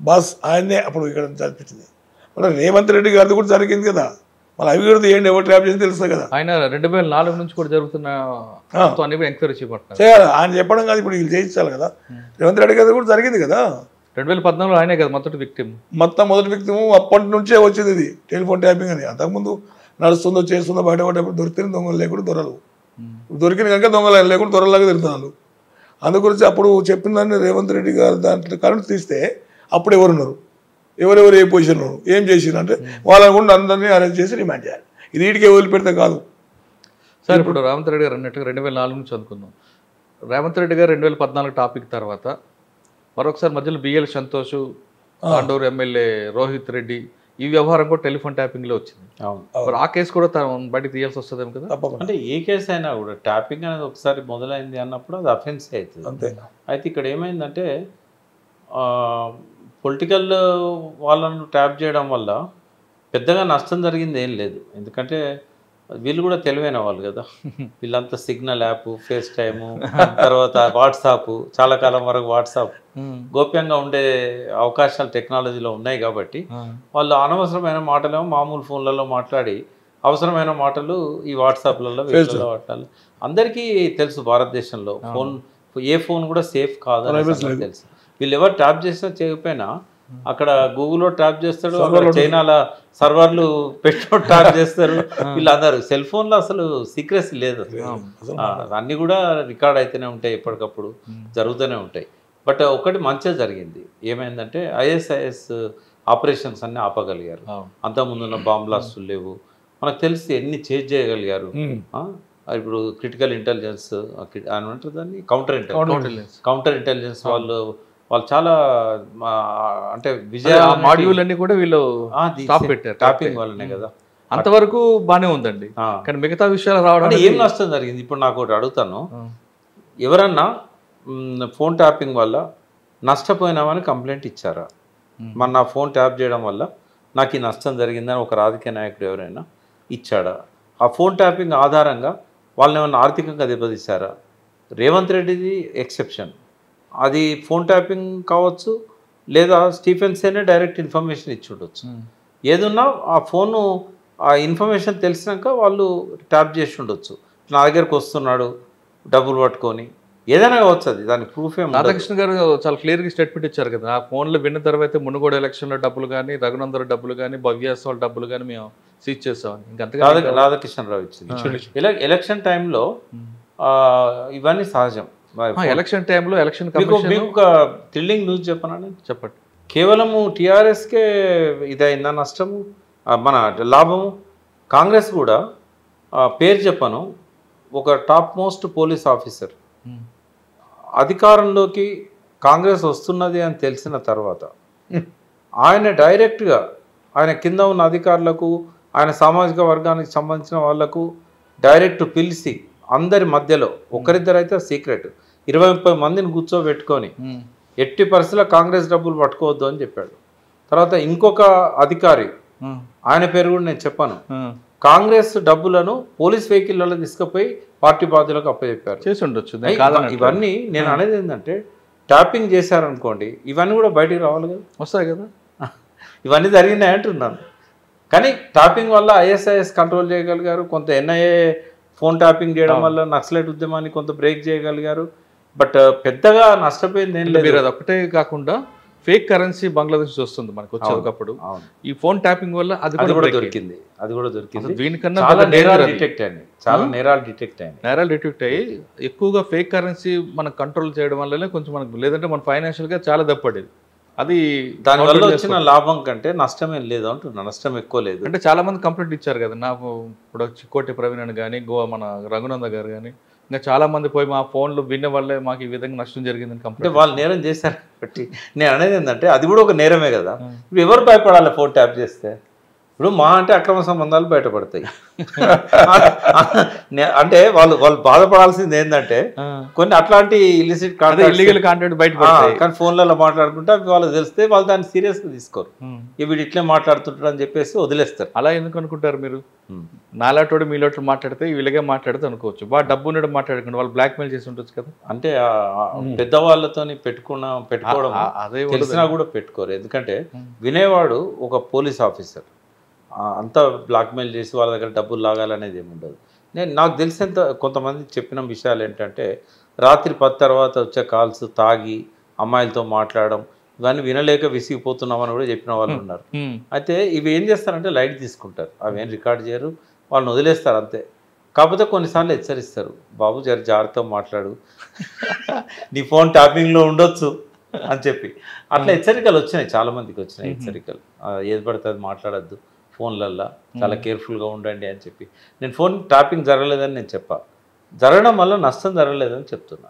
బాస్ ఆయన్నే అప్పుడు ఇక్కడ జరిపించింది. మళ్ళీ రేవంత్ రెడ్డి గారిది కూడా జరిగింది కదా, మళ్ళీ అవి కూడా ఏంటి ఎవరు ట్రాప్ చేసి తెలుస్తుంది కదా. ఆయన 2004 నుంచి కూడా జరుగుతున్న ఎంక్వైరీ చేపట్టారు చేయాలి. ఆయన చెప్పడం కాదు, ఇప్పుడు వీళ్ళు చేయించాలి కదా. రేవంత్ రెడ్డి గారి కూడా జరిగింది కదా. 2014లో ఆయనే కదా మొదటి విక్టిమ్. మొదటి వ్యక్తి అప్పటి నుంచే వచ్చింది ఇది టెలిఫోన్ ట్యాపింగ్ అని. అంతకుముందు నడుస్తుందో చేస్తుందో బయటపడేప్పుడు దొరికిన దొంగలు లేకుండా దొరలు, దొరికిన కనుక దొంగలు లేకుండా దొరలాగా తిరుగుతున్నారు. అందుగురించి అప్పుడు చెప్పిన దాన్ని రేవంత్ రెడ్డి గారు దాంట్లో కరెంట్ తీస్తే అప్పుడు ఎవరున్నారు, ఎవరెవరు ఏ పొజిషన్ ఉన్నారు, ఏం చేసినారు అంటే వాళ్ళని కూడా అందరినీ అరెస్ట్ చేసి రిమాండ్ చేయాలి. ఇది వీటికే వదిలిపెడితే కాదు సార్. ఇప్పుడు రేవంత్ రెడ్డి గారు అన్నట్టుగా 2004 నుంచి అనుకుందాం. రేవంత్ రెడ్డి గారు 2014 టాపిక్ తర్వాత మరొకసారి మధ్యలో బిఎల్ సంతోష్, తాండూరు ఎమ్మెల్యే రోహిత్ రెడ్డి, ఈ వ్యవహారం కూడా టెలిఫోన్ ట్యాపింగ్లో వచ్చింది. మరి ఆ కేసు కూడా బయటకు తీయాల్సి వస్తుందేమో కదా. అంటే ఏ కేసు అయినా కూడా ట్యాపింగ్ అనేది ఒకసారి మొదలైంది అన్నప్పుడు అది అఫెన్స్ అవుతుంది అంతే. అయితే ఇక్కడ ఏమైందంటే పొలిటికల్ వాళ్ళను ట్యాప్ చేయడం వల్ల పెద్దగా నష్టం జరిగింది ఏం లేదు. ఎందుకంటే వీళ్ళు కూడా తెలివైన వాళ్ళు కదా. వీళ్ళంతా సిగ్నల్ యాప్, ఫేస్ టైము, తర్వాత వాట్సాప్, చాలా కాలం వరకు వాట్సాప్ గోప్యంగా ఉండే అవకాశాలు టెక్నాలజీలో ఉన్నాయి కాబట్టి వాళ్ళు అనవసరమైన మాటలేమో మామూలు ఫోన్లలో మాట్లాడి అవసరమైన మాటలు ఈ వాట్సాప్లలో వీళ్ళలో వాటాలు అందరికీ తెలుసు. భారతదేశంలో ఏ ఫోన్ కూడా సేఫ్ కాదని తెలుసు. వీళ్ళు ఎవరు ట్యాప్ చేసినా చేయకపోయినా అక్కడ గూగుల్లో ట్యాప్ చేస్తాడు, అక్కడ చైనాలో సర్వర్లు పెట్టుకొని ట్యాప్ చేస్తారు. వీళ్ళందరూ సెల్ ఫోన్లో అసలు సీక్రెసీ లేదు. అన్నీ కూడా రికార్డ్ అయితేనే ఉంటాయి, ఎప్పటికప్పుడు జరుగుతూనే ఉంటాయి. బట్ ఒకటి మంచిగా జరిగింది. ఏమైందంటే ISIS ఆపరేషన్స్ అన్నీ ఆపగలిగారు. అంతకుముందున్న బాంబ్ బ్లాస్టులు లేవు. మనకు తెలిసి ఎన్ని చేంజ్ చేయగలిగారు. ఇప్పుడు క్రిటికల్ ఇంటెలిజెన్స్ అంటారు దాన్ని, కౌంటర్ ఇంటెలిజెన్స్ వాళ్ళు చాలా అంటే విజయ మాడ్యూల్ అన్ని కూడా వీళ్ళు స్టాప్ పెట్టారు ట్యాపింగ్ వల్లనే కదా. అంతవరకు బాగానే ఉందండి. కానీ మిగతా విషయాలు రావడం ఏం నష్టం జరిగింది? ఇప్పుడు నాకు ఒకటి అడుగుతాను, ఎవరన్నా ఫోన్ ట్యాపింగ్ వల్ల నష్టపోయినామని కంప్లైంట్ ఇచ్చారా? మరి నా ఫోన్ ట్యాప్ చేయడం వల్ల నాకు ఈ నష్టం జరిగిందని ఒక రాజకీయ నాయకుడు ఎవరైనా ఇచ్చాడా? ఆ ఫోన్ ట్యాపింగ్ ఆధారంగా వాళ్ళని ఏమన్నా ఆర్థికంగా దెబ్బతీశారా? రేవంత్ రెడ్డిది ఎక్సెప్షన్. అది ఫోన్ ట్యాపింగ్ కావచ్చు, లేదా స్టీఫెన్ సేనే డైరెక్ట్ ఇన్ఫర్మేషన్ ఇచ్చి ఉండొచ్చు. ఏదున్నా ఆ ఫోను ఆ ఇన్ఫర్మేషన్ తెలిసినాక వాళ్ళు ట్యాప్ చేసి ఉండొచ్చు. నా దగ్గరకు వస్తున్నాడు డబ్బులు పట్టుకొని, ఏదైనా కావచ్చు. అది దానికి ప్రూఫ్ ఏం. రాధాకృష్ణ గారు చాలా క్లియర్గా స్టేట్మెంట్ ఇచ్చారు కదా, ఆ ఫోన్లో విన్న తర్వాత మునుగోడు ఎలక్షన్లో డబ్బులు కానీ, రఘునందర్ డబ్బులు కానీ, భవ్యాసవాళ్ళ డబ్బులు కానీ మేము సీజ్ చేస్తామని ఇంకంతగా రాధాకృష్ణరావు ఇచ్చింది. ఎలక్షన్ టైంలో ఇవన్నీ సహజం. ఎలక్షన్ టైంలో ఎలక్షన్ మీకు ఒక థ్రిల్లింగ్ న్యూస్ చెప్పనండి. చెప్పండి. కేవలము టీఆర్ఎస్కే ఇదైందా నష్టము, మన లాభము? కాంగ్రెస్ కూడా పేరు చెప్పను, ఒక టాప్ మోస్ట్ పోలీస్ ఆఫీసర్ అధికారంలోకి కాంగ్రెస్ వస్తున్నది అని తెలిసిన తర్వాత ఆయన డైరెక్ట్గా ఆయన కింద ఉన్న అధికారులకు, ఆయన సామాజిక వర్గానికి సంబంధించిన వాళ్లకు డైరెక్ట్ పిలిచి అందరి మధ్యలో, ఒకరిద్దరు అయితే సీక్రెట్ 20-30 మందిని కూర్చోబెట్టుకొని ఎట్టి పరిస్థితుల్లో కాంగ్రెస్ డబ్బులు పట్టుకోవద్దు అని చెప్పాడు. తర్వాత ఇంకొక అధికారి, ఆయన పేరు కూడా నేను చెప్పాను, కాంగ్రెస్ డబ్బులను పోలీస్ వెహికల్లో తీసుకుపోయి పార్టీ బాధ్యులకు అప్పచెప్పారు. చేసి ఉండొచ్చు. ఇవన్నీ నేను అనేది ఏంటంటే, ట్యాపింగ్ చేశారనుకోండి, ఇవన్నీ కూడా బయటికి రావాలి కదా, వస్తాయి కదా. ఇవన్నీ జరిగినాయి అంటున్నాను. కానీ ట్యాపింగ్ వల్ల ISIS కంట్రోల్ చేయగలిగారు, కొంత NIA ఫోన్ ట్యాపింగ్ చేయడం వల్ల నక్సలైట్ ఉద్యమాన్ని కొంత బ్రేక్ చేయగలిగారు. బట్ పెద్దగా నష్టపోయింది ఏం లేదు. అది ఒకటే కాకుండా ఫేక్ కరెన్సీ బంగ్లాదేశ్ వస్తుంది మనకు వచ్చేటప్పుడు, ఈ ఫోన్ ట్యాపింగ్ వల్ల అది కూడా దొరికింది. దీనికన్నా నేరాలు డిటెక్ట్ అయ్యాయి. నేరాలు డిటెక్ట్ అయ్యి ఎక్కువగా ఫేక్ కరెన్సీ మనం కంట్రోల్ చేయడం వల్లనే కొంచెం మనకు, లేదంటే మన ఫైనాన్షియల్గా చాలా దెబ్బపడేది. అది దానివల్ల వచ్చిన లాభం కంటే నష్టమేం లేదు అంటున్నా. నష్టం ఎక్కువ లేదు. అంటే చాలా మంది కంప్లైంట్ ఇచ్చారు కదా, నాకు ఇప్పుడు చిక్కోటి ప్రవీణ్ అని కానీ, మన రఘునంద గారు కానీ, ఇంకా చాలా మంది పోయి మా ఫోన్లు విన్న వల్లే మాకు ఈ విధంగా నష్టం జరిగిందని కంప్లైంట్. వాళ్ళు నేరం చేశారు కాబట్టి నేను అనేది ఏంటంటే, అది కూడా ఒక నేరమే కదా. ఇప్పుడు ఎవరు భయపడాలి ఫోన్ ట్యాప్ చేస్తే? ఇప్పుడు మా అంటే అక్రమ సంబంధాలు బయటపడతాయి. అంటే వాళ్ళు బాధపడాల్సింది ఏంటంటే కొన్ని అట్లాంటి ఇల్లిసిట్ ఇల్లీగల్ కాంటెంట్ బయటపడతాయి, కానీ ఫోన్లలో మాట్లాడుకుంటే అవి వాళ్ళకి తెలిస్తే వాళ్ళు దాన్ని సీరియస్గా తీసుకోరు. వీడు ఇట్లే మాట్లాడుతుంటారు అని చెప్పేసి వదిలేస్తారు. అలా ఎందుకు అనుకుంటారు మీరు? నాలాటోడు మీలోట్లు మాట్లాడితే వీళ్ళగే మాట్లాడితే అనుకోవచ్చు, బాగా డబ్బు ఉండడం మాట్లాడకుండా వాళ్ళు బ్లాక్మెయిల్ చేసి ఉండొచ్చు కదా. అంటే పెద్దవాళ్ళతో పెట్టుకోవడం అదే తెలిసినా కూడా పెట్టుకోరు. ఎందుకంటే వినేవాడు ఒక పోలీస్ ఆఫీసర్, అంతా బ్లాక్మెయిల్ చేసి వాళ్ళ దగ్గర డబ్బులు లాగాలనేది ఏమి ఉండదు. నాకు తెలిసేంత కొంతమంది చెప్పిన విషయాలు ఏంటంటే రాత్రి 10 తర్వాత వచ్చే కాల్స్, తాగి అమ్మాయిలతో మాట్లాడడం, ఇవన్నీ వినలేక విసిగిపోతున్నామని కూడా చెప్పిన వాళ్ళు ఉన్నారు. అయితే ఇవి ఏం చేస్తారంటే లైట్ తీసుకుంటారు, అవి ఏం రికార్డ్ చేయరు, వాళ్ళని వదిలేస్తారు అంతే. కాకపోతే కొన్నిసార్లు హెచ్చరిస్తారు, బాబు జర జాగ్రత్తగా మాట్లాడు, నీ ఫోన్ ట్యాపింగ్లో ఉండొచ్చు అని చెప్పి. అట్లా హెచ్చరికలు వచ్చినాయి, చాలామందికి వచ్చినాయి హెచ్చరికలు. ఏది పడితే అది మాట్లాడద్దు ఫోన్లల్లో, చాలా కేర్ఫుల్గా ఉండండి అని చెప్పి. నేను ఫోన్ ట్యాపింగ్ జరగలేదని నేను చెప్పా, జరగడం వల్ల నష్టం జరగలేదని చెప్తున్నా,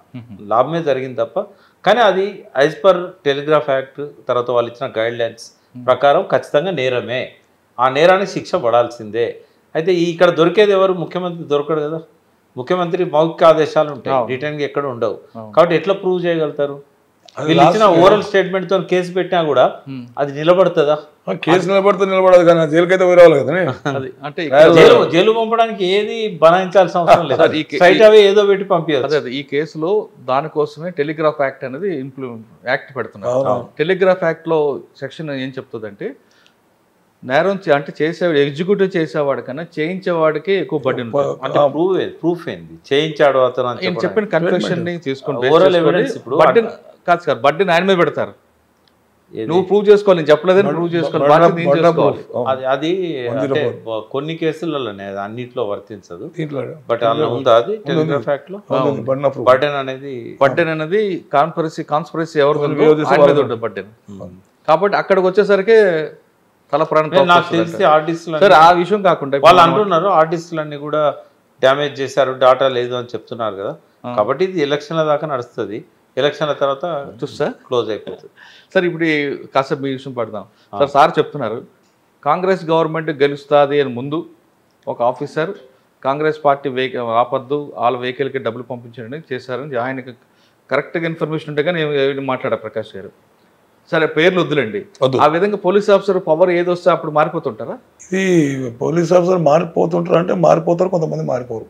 లాభమే జరిగింది తప్ప. కానీ అది యాజ్ పర్ టెలిగ్రాఫ్ యాక్ట్ తర్వాత వాళ్ళు ఇచ్చిన గైడ్ లైన్స్ ప్రకారం ఖచ్చితంగా నేరమే, ఆ నేరానికి శిక్ష పడాల్సిందే. అయితే ఇక్కడ దొరికేది ఎవరు? ముఖ్యమంత్రి దొరకడు కదా. ముఖ్యమంత్రి మౌఖిక ఆదేశాలు ఉంటాయి, రిటర్న్గా ఎక్కడ ఉండవు. కాబట్టి ఎట్లా ప్రూవ్ చేయగలుగుతారు? వీళ్ళు ఇచ్చిన ఓరల్ స్టేట్మెంట్ తో కేసు పెట్టినా కూడా అది నిలబడుతుందా? కేసు నిలబడదు కానీ జైలుకైతే పోయి రావాలి కదా. అంటే జైలు పంపడానికి ఏది బనాయించాల్సిన అవసరం లేదు, సైట్ అవే ఏదో పెట్టి పంపించారు. ఈ కేసులో దానికోసమే టెలిగ్రాఫ్ యాక్ట్ అనేది యాక్ట్ పెడుతున్నారు. టెలిగ్రాఫ్ యాక్ట్ లో సెక్షన్ ఏం చెప్తుందంటే నేరం అంటే చేసేవాడు, ఎగ్జిక్యూటివ్ చేసేవాడు కన్నా చేయించేవాడికి ఎక్కువ బడ్డీ ఉంటుంది. అంటే ప్రూఫ్ ఏంది చేయించాడు అతను చెప్పిన కన్ఫెషన్ ని తీసుకుంటే కాదు సార్, బడ్డీని ఆయన మీద పెడతారు. నువ్వు ప్రూవ్ చేసుకోవాలి, నేను చెప్పలేదని ప్రూవ్ చేసుకోవాలి. అది కొన్ని కేసులలోనే అన్నిట్లో వర్తించదు, బట్ అలా ఉందా అది టెలిగ్రాఫ్ యాక్ట్ లో? బర్డెన్ అనేది కాన్స్పిరసీ ఎవరు ఆయన మీద ఉంటుంది బర్డెన్. కాబట్టి అక్కడికి వచ్చేసరికి నాకు తెలిసి ఆర్టిస్టులు ఆ విషయం కాకుండా వాళ్ళు అంటున్నారు ఆర్టిస్టులన్నీ కూడా డ్యామేజ్ చేశారు, డాటా లేదు అని చెప్తున్నారు కదా. కాబట్టి ఇది ఎలక్షన్ల దాకా నడుస్తుంది, ఎలక్షన్ల తర్వాత చూస్తా క్లోజ్ అయిపోతుంది. సార్ ఇప్పుడు కాసేపు మీ విషయం పడదాం సార్ చెప్తున్నారు కాంగ్రెస్ గవర్నమెంట్ గెలుస్తుంది అని ముందు ఒక ఆఫీసర్ కాంగ్రెస్ పార్టీ ఆపద్దు, వాళ్ళ వెహికల్కి డబ్బులు పంపించండి చేశారని ఆయనకి కరెక్ట్గా ఇన్ఫర్మేషన్ ఉంటే కానీ మాట్లాడారు ప్రకాష్ గారు. సరే పేర్లు వద్దులండి, ఆ విధంగా పోలీస్ ఆఫీసర్ పవర్ ఏది వస్తే అప్పుడు మారిపోతుంటారా? ఇది పోలీస్ ఆఫీసర్ మారిపోతుంటారు అంటే మారిపోతారు, కొంతమంది మారిపోరు.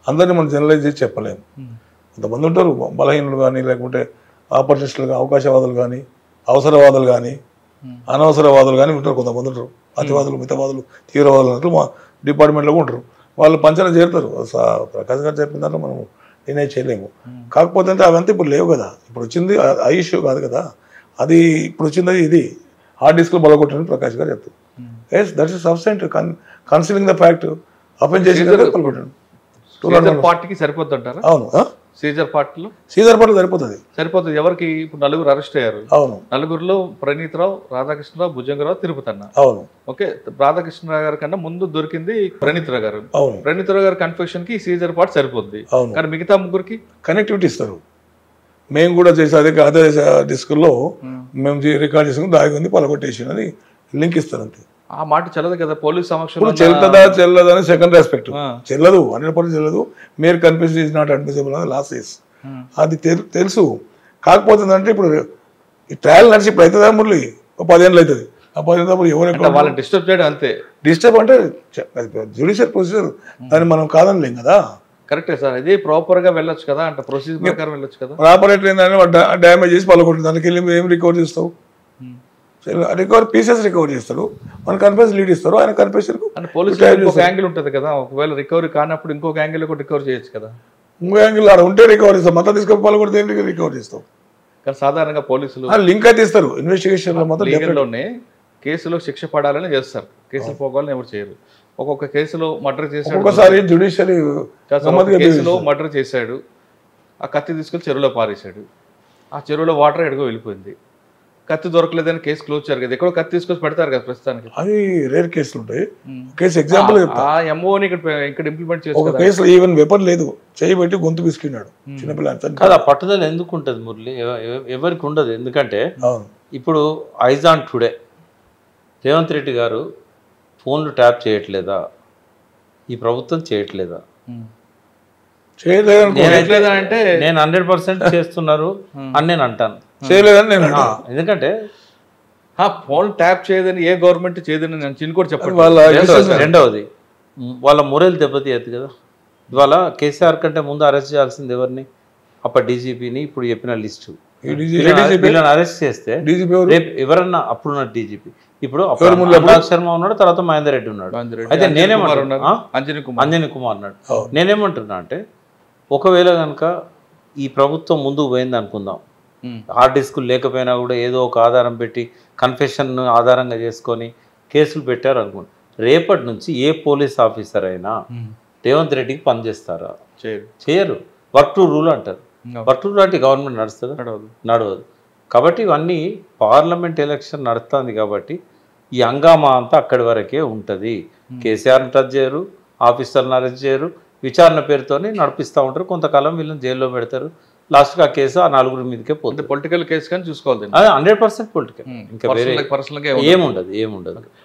అందరినీ మనం జనరలైజ్ చేసి చెప్పలేము. కొంతమంది ఉంటారు బలహీనులు కానీ, లేకుంటే ఆపర్చునిస్టులు, అవకాశవాదులు కానీ, అవసరవాదులు కానీ, అనవసరవాదులు కానీ ఉంటారు. కొంతమంది ఉంటారు అతివాదులు, మితవాదులు, తీవ్రవాదులు అంటారు. మా డిపార్ట్మెంట్లో ఉంటారు, వాళ్ళు పంచన చేరుతారు. ప్రకాష్ గారు చెప్పిన దాంట్లో మనం నేనే చేయలేము. కాకపోతే అంటే అవంతా ఇప్పుడు లేవు కదా. ఇప్పుడు వచ్చింది ఆ ఇష్యూ కాదు కదా, అది ఇప్పుడు వచ్చింది ఇది హార్డ్ డిస్క్లో బలగొట్టని ప్రకాష్ గారు చెప్తారు. Yes that is substance considering the fact offence చేసి బలగొట్టాను. పార్టీకి సరిపోతుంటారా? అవును, సీజర్ పార్టీలో సరిపోతుంది. ఎవరికి ఇప్పుడు 4 అరెస్ట్ అయ్యారు. అవును, 4లో ప్రణీత్రావు, రాధాకృష్ణరావు, భుజంగరావు, తిరుపతన్న. అవును, ఓకే. రాధాకృష్ణరావు గారి కన్నా ముందు దొరికింది ప్రణీత్రావు గారు. అవును, ప్రణీత్రావు గారి కన్ఫెషన్ కి సీజర్ పార్ట్ సరిపోద్ది. అవును, కానీ మిగతా ముగ్గురికి కనెక్టివిటీ ఇస్తారు. మేము కూడా చేసే అదే డిస్కుల్లో మేము రికార్డ్ చేసుకుని దాగి ఉంది పలగొట్టేసి అని లింక్ ఇస్తారు అంతే. ఆ మాట చెల్లదు కదా పోలీస్ సమక్షంలో. చెల్లదా చెల్లదా అని సెకండ్ ఆస్పెక్ట్. చెల్లదు, 100% చెల్లదు. Mere confession is not admissible అని లాస్ట్ ఇస్ అది తెలుసు. కాకపోతే అంటే ఇప్పుడు ఈ ట్రయల్ నడిచి ఇప్పుడు అవుతుందా మురళి 10 ఏళ్ళు అవుతుంది. ఆ 10 ఏళ్ళప్పుడు ఎవరు వాళ్ళని డిస్టర్బ్ చేయడం అంతే. డిస్టర్బ్ అంటే జ్యుడిషియల్ ప్రొసీజర్, దాన్ని మనం కాదనలేం కదా. కరెక్టే సార్, ఇది ప్రాపర్ గా వెళ్ళొచ్చు కదా, అంటే ప్రొసీజర్ ప్రకారం వెళ్ళొచ్చు కదా. ప్రాపర్ ఏంటంటే డ్యామేజ్ చేసి పలకొట్టింది, దానికి వెళ్ళి ఏం రికవర్ చేస్తావు? రికవర్ పీసెస్ రికవర్ చేస్తారు, మన కన్ఫెషన్ లీడ్ ఇస్తారు. ఆయన కన్ఫెషన్ పోలీసు ఇంకొక యాంగిల్ ఉంటుంది కదా, ఒకవేళ రికవరీ కానప్పుడు ఇంకొక యాంగిల్ కూడా రికవర్ చేయొచ్చు కదా. ఇంకో యాంగిల్ ఆడ ఉంటే రికవర్ చేస్తాం, మొత్తం తీసుకొని పలకొడితే ఏంటి రికవర్ చేస్తాం. కానీ సాధారణంగా పోలీసులు లింక్ అయితే ఇస్తారు ఇన్వెస్టిగేషన్ లో, మొత్తం లీగల్లోనే కేసులో శిక్ష పడాలని చేస్తారు, కేసులు పోగాలని ఎవరు చేయరు. ఒక్కొక్క కేసులో మర్డర్ చేశాడు, ఒక్కొక్కసారి జ్యుడిషియరీ కేసులో మర్డర్ చేశాడు, ఆ కత్తి తీసుకొని చెరువులో పారేశాడు, ఆ చెరువులో వాటర్ ఎడుగో వెళ్ళిపోయింది, కత్తి దొరకలేదని కేసు క్లోజ్ చేయాలి కదా, ఎక్కడో కత్తి తీసుకొని పెడతారు కదా ప్రస్తుతానికి. అది రేర్ కేసులు ఉంటాయి. కేసు ఎగ్జాంపుల్ ఆ ఎంఓని ఇక్కడ ఇంప్లిమెంట్ చేసి ఒక కేసులో ఈవెన్ వెపన్ లేదు, చేయబెట్టి గొంతు పిసుకున్నాడు చిన్నపిల్ల. కదా పట్టుదల ఎందుకు ఉంటుంది మురళి? ఎవరికి ఉండదు. ఎందుకంటే ఇప్పుడు ఐజాన్ టుడే రేవంత్ రెడ్డి గారు ఫోన్లు ట్యాప్ చేయట్లేదా, ఈ ప్రభుత్వం చేయట్లేదా? చేయలేదని అంటే నేను 100% చేస్తున్నారు అని నేను అంటాను. చేయలేదని నేను ఎందుకంటే ఫోన్ ట్యాప్ చేయదని ఏ గవర్నమెంట్ చేయదని నేను చిన్న కూడా చెప్పండి. రెండవది వాళ్ళ మొరల్ దెబ్బతీయద్దు కదా. ఇవాళ కేసీఆర్ కంటే ముందు అరెస్ట్ చేయాల్సింది ఎవరిని? అప్పటి డీజీపీని, ఇప్పుడు చెప్పిన లిస్టు. వీళ్ళని అరెస్ట్ చేస్తే రేపు ఎవరన్నా అప్పుడున్న డీజీపీ, ఇప్పుడు అనురాగ్ శర్మ ఉన్నాడు, తర్వాత మహేందర్ రెడ్డి ఉన్నాడు. అయితే నేనేమంటున్నా, అంజనీ కుమార్ ఉన్నాడు. నేనేమంటున్నా అంటే ఒకవేళ కనుక ఈ ప్రభుత్వం ముందుకు పోయింది అనుకుందాం, హార్డ్ డిస్కులు లేకపోయినా కూడా ఏదో ఒక ఆధారం పెట్టి కన్ఫెషన్ ఆధారంగా చేసుకొని కేసులు పెట్టారు అనుకోండి, రేపటి నుంచి ఏ పోలీస్ ఆఫీసర్ అయినా రేవంత్ రెడ్డికి పనిచేస్తారా? చేయరు. వర్క్ టు రూల్ అంటారు. వర్క్ టు రూల్ అంటే గవర్నమెంట్ నడుస్తుందా? నడవదు. కాబట్టి ఇవన్నీ పార్లమెంట్ ఎలక్షన్ నడుస్తుంది కాబట్టి ఈ హంగామా అంతా అక్కడి వరకే ఉంటుంది. కేసీఆర్ని టచ్ చేయరు, ఆఫీసర్ని అరెస్ట్ చేయరు, విచారణ పేరుతోనే నడిపిస్తూ ఉంటారు. కొంతకాలం వీళ్ళని జైల్లో పెడతారు. లాస్ట్గా ఆ కేసు ఆ 4 మీదకే పోతుంది. పొలిటికల్ కేసు కానీ చూసుకోవాలి. అది 100% పొలిటికల్. ఇంకా వేరే ఏముండదు.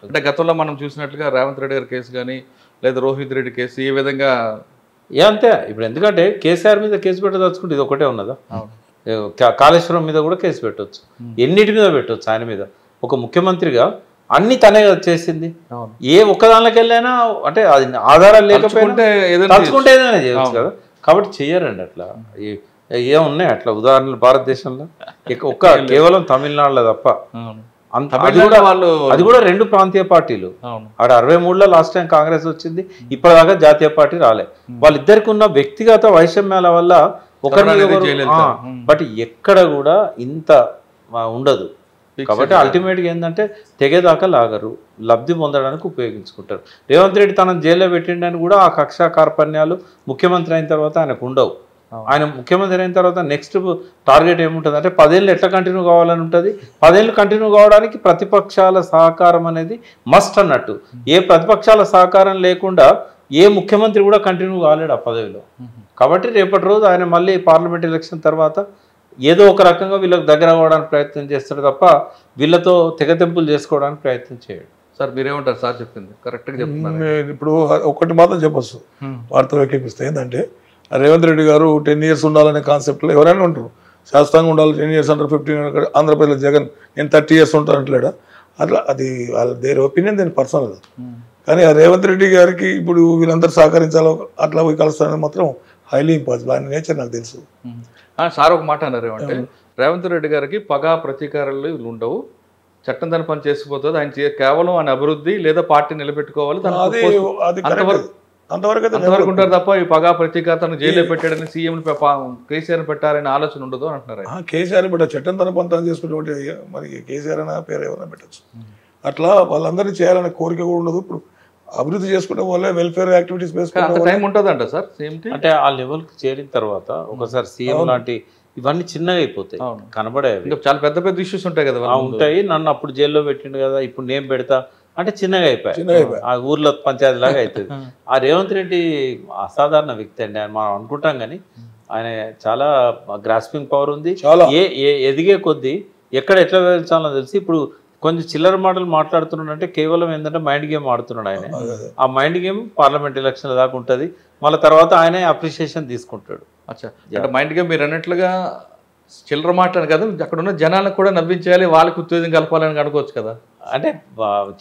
అంటే గతంలో మనం చూసినట్లుగా రేవంత్ రెడ్డి గారి కేసు కానీ లేదా రోహిత్ రెడ్డి కేసు ఈ విధంగా అంతే. ఇప్పుడు ఎందుకంటే కేసీఆర్ మీద కేసు పెట్టదలుచుకుంటే ఇది ఒకటే ఉన్నదా? కాళేశ్వరం మీద కూడా కేసు పెట్టవచ్చు, ఎన్నిటి మీద పెట్టవచ్చు. ఆయన మీద ఒక ముఖ్యమంత్రిగా అన్ని తనే చేసింది. ఏ ఒక్కదానిలోకి వెళ్ళైనా అంటే అది ఆధారాలు లేకపోతే తలుచుకుంటే ఏదైనా చేయవచ్చు కదా. కాబట్టి చెయ్యరండి అట్లా. ఏమున్నాయి అట్లా ఉదాహరణలు భారతదేశంలో? కేవలం తమిళనాడులో తప్ప. అది కూడా 2 ప్రాంతీయ పార్టీలు. ఆడ 63లో లాస్ట్ టైం కాంగ్రెస్ వచ్చింది, ఇప్పటిదాకా జాతీయ పార్టీ రాలే. వాళ్ళిద్దరికి ఉన్న వ్యక్తిగత వైషమ్యాల వల్ల ఒకరిని బట్ ఎక్కడ కూడా ఇంత ఉండదు. కాబట్టి అల్టిమేట్గా ఏంటంటే తెగేదాకా లాగరు, లబ్ధి పొందడానికి ఉపయోగించుకుంటారు. రేవంత్ రెడ్డి తనను జైల్లో పెట్టిండని కూడా ఆ కక్షా కార్పణ్యాలు ముఖ్యమంత్రి అయిన తర్వాత ఆయనకు ఉండవు. ఆయన ముఖ్యమంత్రి అయిన తర్వాత నెక్స్ట్ టార్గెట్ ఏముంటుంది అంటే 10 ఏళ్ళు ఎట్లా కంటిన్యూ కావాలని ఉంటుంది. 10 ఏళ్ళు కంటిన్యూ కావడానికి ప్రతిపక్షాల సహకారం అనేది మస్ట్ అన్నట్టు. ఏ ప్రతిపక్షాల సహకారం లేకుండా ఏ ముఖ్యమంత్రి కూడా కంటిన్యూ కాలేడు ఆ పదవిలో. కాబట్టి రేపటి రోజు ఆయన మళ్ళీ పార్లమెంట్ ఎలక్షన్ తర్వాత ఏదో ఒక రకంగా వీళ్ళకి దగ్గర అవ్వడానికి ప్రయత్నం చేస్తాడు తప్ప వీళ్ళతో తెగతెంపులు చేసుకోవడానికి ప్రయత్నం చేయడు. సార్ మీరేమంటారు? సార్ చెప్పింది కరెక్ట్గా చెప్తున్నారు. ఇప్పుడు ఒకటి మాత్రం చెప్పొచ్చు, వార్తలు ఎక్కిపిస్తే ఏంటంటే రేవంత్ రెడ్డి గారు 10 years ఉండాలనే కాన్సెప్ట్లో ఎవరైనా ఉంటారు. శాస్త్రంగా ఉండాలి 10 years అంటారు, 15 ఆంధ్రప్రదేశ్ జగన్ నేను 30 years ఉంటాను అంటలేడా? అట్లా అది వాళ్ళ దేని ఒపీనియన్, దేని పర్సనల్. కానీ ఆ రేవంత్ రెడ్డి గారికి ఇప్పుడు వీళ్ళందరూ సహకరించాలో అట్లా పోయి కలుస్తారని మాత్రం హైలీ ఇంపాసిబుల్. ఆయన నేచర్ నాకు తెలుసు. సార్ ఒక మాట అన్నారు ఏమంటే రేవంత్ రెడ్డి గారికి పగా ప్రతీకారాలు ఉండవు, చట్టం తన పని చేసిపోతుంది, ఆయన కేవలం ఆయన అభివృద్ధి లేదా పార్టీ నిలబెట్టుకోవాలి అంతవరకు ఉంటారు తప్ప ఈ పగా ప్రతీకార తను జైల్లో పెట్టాడని సీఎం కేసీఆర్ పెట్టారనే ఆలోచన ఉండదు అంటున్నారు. కేసీఆర్ పెట్ట చట్టం తన పని తను చేసుకుంటే మరి కేసీఆర్ అయినా పేరు ఎవరైనా పెట్టచ్చు. అట్లా వాళ్ళందరినీ చేయాలనే కోరిక కూడా ఉండదు. ఇప్పుడు అభివృద్ధి చేసుకోవడం వల్ల వెల్ఫేర్ యాక్టివిటీస్ టైం ఉంటుందంట సార్. అంటే ఆ లెవెల్కి చేరిన తర్వాత ఒకసారి సీఎం లాంటి ఇవన్నీ చిన్నగా అయిపోతాయి, కనబడేవి. చాలా పెద్ద పెద్ద ఇష్యూస్ ఉంటాయి కదా. ఉంటాయి. నన్ను అప్పుడు జైల్లో పెట్టిండు కదా, ఇప్పుడు నేను పెడతా అంటే చిన్నగా అయిపోయాయి. ఆ ఊర్లో పంచాయతీ లాగా అవుతుంది. ఆ రేవంత్ రెడ్డి అసాధారణ వ్యక్తి అండి. ఆయన మనం అనుకుంటాం కానీ ఆయన చాలా గ్రాస్పింగ్ పవర్ ఉంది. ఎదిగే కొద్దీ ఎక్కడ ఎట్లా వెళ్చాలో తెలిసి ఇప్పుడు కొంచెం చిల్లర మాటలు మాట్లాడుతున్నాడు. కేవలం ఏంటంటే మైండ్ గేమ్ ఆడుతున్నాడు ఆయన. ఆ మైండ్ గేమ్ పార్లమెంట్ ఎలక్షన్ల దాకా ఉంటుంది, మళ్ళీ తర్వాత ఆయనే అప్రిషియేషన్ తీసుకుంటాడు. అచ్చా, అంటే మైండ్ గేమ్ మీరు అన్నట్లుగా చిల్లర మాట్లాడు కదా, అక్కడ ఉన్న జనాలకు కూడా నవ్వించాలి, వాళ్ళకి ఉత్తేజం కలపాలని అనుకోవచ్చు కదా. అంటే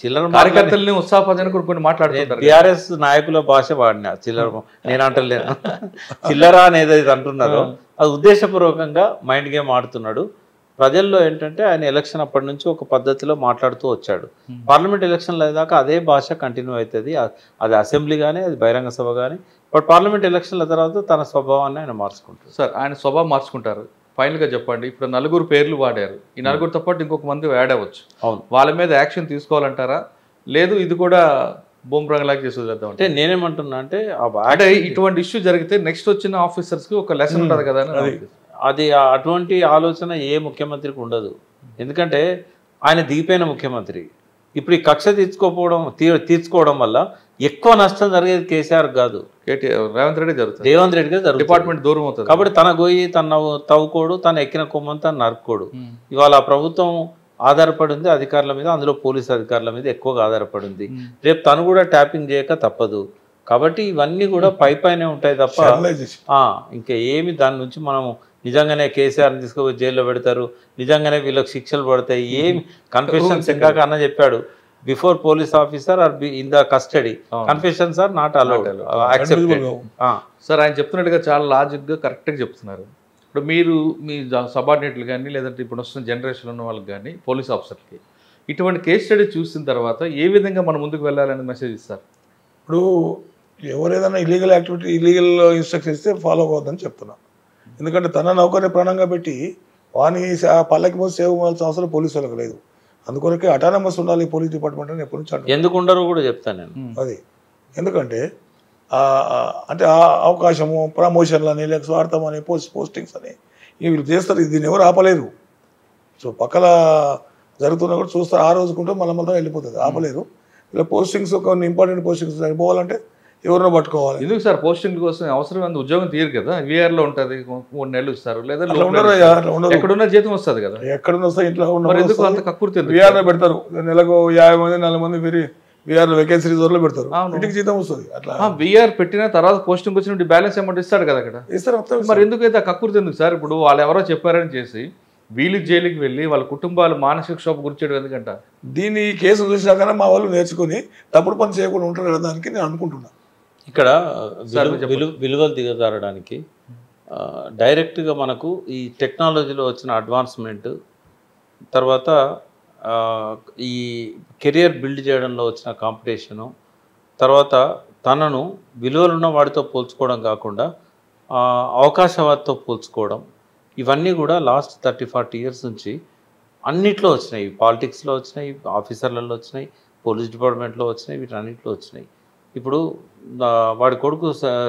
చిల్లర కార్యకర్తల్ని ఉత్సాహపరచని కొన్ని మాట్లాడుతుంటారు. టీఆర్ఎస్ నాయకుల భాష వాడిన చిల్లర నేను అంటలేను. చిల్లర అనేది అంటున్నారో అది ఉద్దేశపూర్వకంగా మైండ్ గేమ్ ఆడుతున్నాడు. ప్రజల్లో ఏంటంటే ఆయన ఎలక్షన్ అప్పటి నుంచి ఒక పద్ధతిలో మాట్లాడుతూ వచ్చాడు. పార్లమెంట్ ఎలక్షన్లు అయ్యేదాకా అదే భాష కంటిన్యూ అవుతుంది. అది అసెంబ్లీ కానీ అది బహిరంగ సభ కానీ. బట్ పార్లమెంట్ ఎలక్షన్ల తర్వాత తన స్వభావాన్ని ఆయన మార్చుకుంటారు. సార్ ఆయన స్వభావం మార్చుకుంటారు. ఫైనల్గా చెప్పండి, ఇప్పుడు 4 పేర్లు వాడారు. ఈ 4తో పాటు ఇంకొక మంది యాడ్ అవ్వచ్చు. అవును, వాళ్ళ మీద యాక్షన్ తీసుకోవాలంటారా, లేదు ఇది కూడా బూమ్రాంగ్ లాగా చేసి వదిలేద్దాం అంటే నేనేమంటున్నా అంటే ఇటువంటి ఇష్యూ జరిగితే నెక్స్ట్ వచ్చిన ఆఫీసర్స్కి ఒక లెసన్ ఉంటుంది కదా. అది అటువంటి ఆలోచన ఏ ముఖ్యమంత్రికి ఉండదు. ఎందుకంటే ఆయన దిగిపోయిన ముఖ్యమంత్రి. ఇప్పుడు ఈ కక్ష తీర్చుకోవడం వల్ల ఎక్కువ నష్టం జరిగేది కేసీఆర్ కాదు, రేవంత్ రెడ్డి జరుగుతుంది. రేవంత్ రెడ్డి గారు డిపార్ట్మెంట్ దూరం అవుతుంది. కాబట్టి తన గొయ్యి తన తవ్వుకోడు, తను ఎక్కిన కొమ్మని తను నరుక్కోడు. ఇవాళ ప్రభుత్వం ఆధారపడి ఉంది అధికారుల మీద, అందులో పోలీసు అధికారుల మీద ఎక్కువగా ఆధారపడి ఉంది. రేపు తను కూడా ట్యాపింగ్ చేయక తప్పదు. కాబట్టి ఇవన్నీ కూడా పైనే ఉంటాయి తప్ప ఇంకా ఏమి దాని నుంచి మనము నిజంగానే కేసీఆర్ని తీసుకుపోయి జైల్లో పెడతారు, నిజంగానే వీళ్ళకి శిక్షలు పడతాయి, ఏమి కన్ఫెషన్స్ ఇందాక అన్న చెప్పాడు, before police officer are in the custody confessions are not allowed accepted. Sir ఆయన చెప్తున్నట్టుగా చాలా లాజిక్గా కరెక్ట్గా చెప్తున్నారు. ఇప్పుడు మీరు మీ సబార్డినేట్లు కానీ లేదంటే ఇప్పుడు వస్తున్న జనరేషన్ ఉన్న వాళ్ళకి కానీ పోలీస్ ఆఫీసర్కి ఇటువంటి కేస్ స్టడీ చూసిన తర్వాత ఏ విధంగా మనం ముందుకు వెళ్ళాలని మెసేజ్ ఇస్తారు? ఇప్పుడు ఎవరేదైనా ఇల్లీగల్ యాక్టివిటీ ఇల్లీగల్ ఇన్స్ట్రక్షన్ ఇస్తే ఫాలో అవ్వద్దని చెప్తున్నా. ఎందుకంటే తన నౌకర్ని ప్రాణంగా పెట్టి వాని పల్లకి మోసి సేవ్ అవ్వాల్సిన అవసరం పోలీసు వాళ్ళకి లేదు. అందుకొరకే అటానమస్ ఉండాలి పోలీస్ డిపార్ట్మెంట్ అని ఎప్పటి నుంచి ఎందుకు ఉండరో కూడా చెప్తాను నేను. అది ఎందుకంటే అంటే అవకాశము ప్రమోషన్లు అని లేక స్వార్థం అని పోస్టింగ్స్ అని వీళ్ళు చేస్తారు. దీన్ని ఎవరు ఆపలేరు. సో పక్కల జరుగుతున్నా కూడా చూస్తారు, ఆ రోజుకుంటే మళ్ళీ వెళ్ళిపోతుంది, ఆపలేరు. ఇలా పోస్టింగ్స్ కొన్ని ఇంపార్టెంట్ పోస్టింగ్స్ సరిపోవాలంటే ఎవరినో పట్టుకోవాలి. ఎందుకు సార్ పోస్టింగ్ కోసం అవసరం ఉద్యోగం తీయరు కదా, వీఆర్లో ఉంటుంది 3 నెలలు ఇస్తారు, లేదా ఎక్కడున్న జీతం వస్తుంది కదా, ఎక్కడున్న వస్తాయి ఇంట్లో ఉన్న వీఆర్లో పెడతారు. నెలకు 50 మంది 40 మంది వేరే వీఆర్లో వేకెన్సీ రిజర్వ్లో పెడతారు, ఇంటికి జీతం వస్తుంది. అట్లా వీఆర్ పెట్టిన తర్వాత పోస్టింగ్ వచ్చిన బ్యాలెన్స్ అమౌంట్ ఇస్తాడు కదా అక్కడ ఇస్తారు. మరి ఎందుకైతే ఆ కక్కుర్తి ఎందుకు సార్? ఇప్పుడు వాళ్ళు ఎవరో చెప్పారని చేసి వీళ్ళు జైలుకి వెళ్ళి వాళ్ళ కుటుంబాలు మానసిక క్షోభ గురిచేయడం ఎందుకంట? దీన్ని ఈ కేసు చూసినాకనే మా వాళ్ళు నేర్చుకుని తప్పుడు పని చేయకుండా ఉంటారు కదా దానికి నేను అనుకుంటున్నా. ఇక్కడ విలువలు దిగజారడానికి డైరెక్ట్గా మనకు ఈ టెక్నాలజీలో వచ్చిన అడ్వాన్స్మెంట్, తర్వాత ఈ కెరియర్ బిల్డ్ చేయడంలో వచ్చిన కాంపిటీషను, తర్వాత తనను విలువలున్న వాడితో పోల్చుకోవడం కాకుండా అవకాశవాదితో పోల్చుకోవడం, ఇవన్నీ కూడా లాస్ట్ 30-40 ఇయర్స్ నుంచి అన్నిట్లో వచ్చినాయి. పాలిటిక్స్లో వచ్చినాయి, ఆఫీసర్లలో వచ్చినాయి, పోలీస్ డిపార్ట్మెంట్లో వచ్చినాయి, వీటన్నిటిలో వచ్చినాయి. ఇప్పుడు వాడి కొడుకు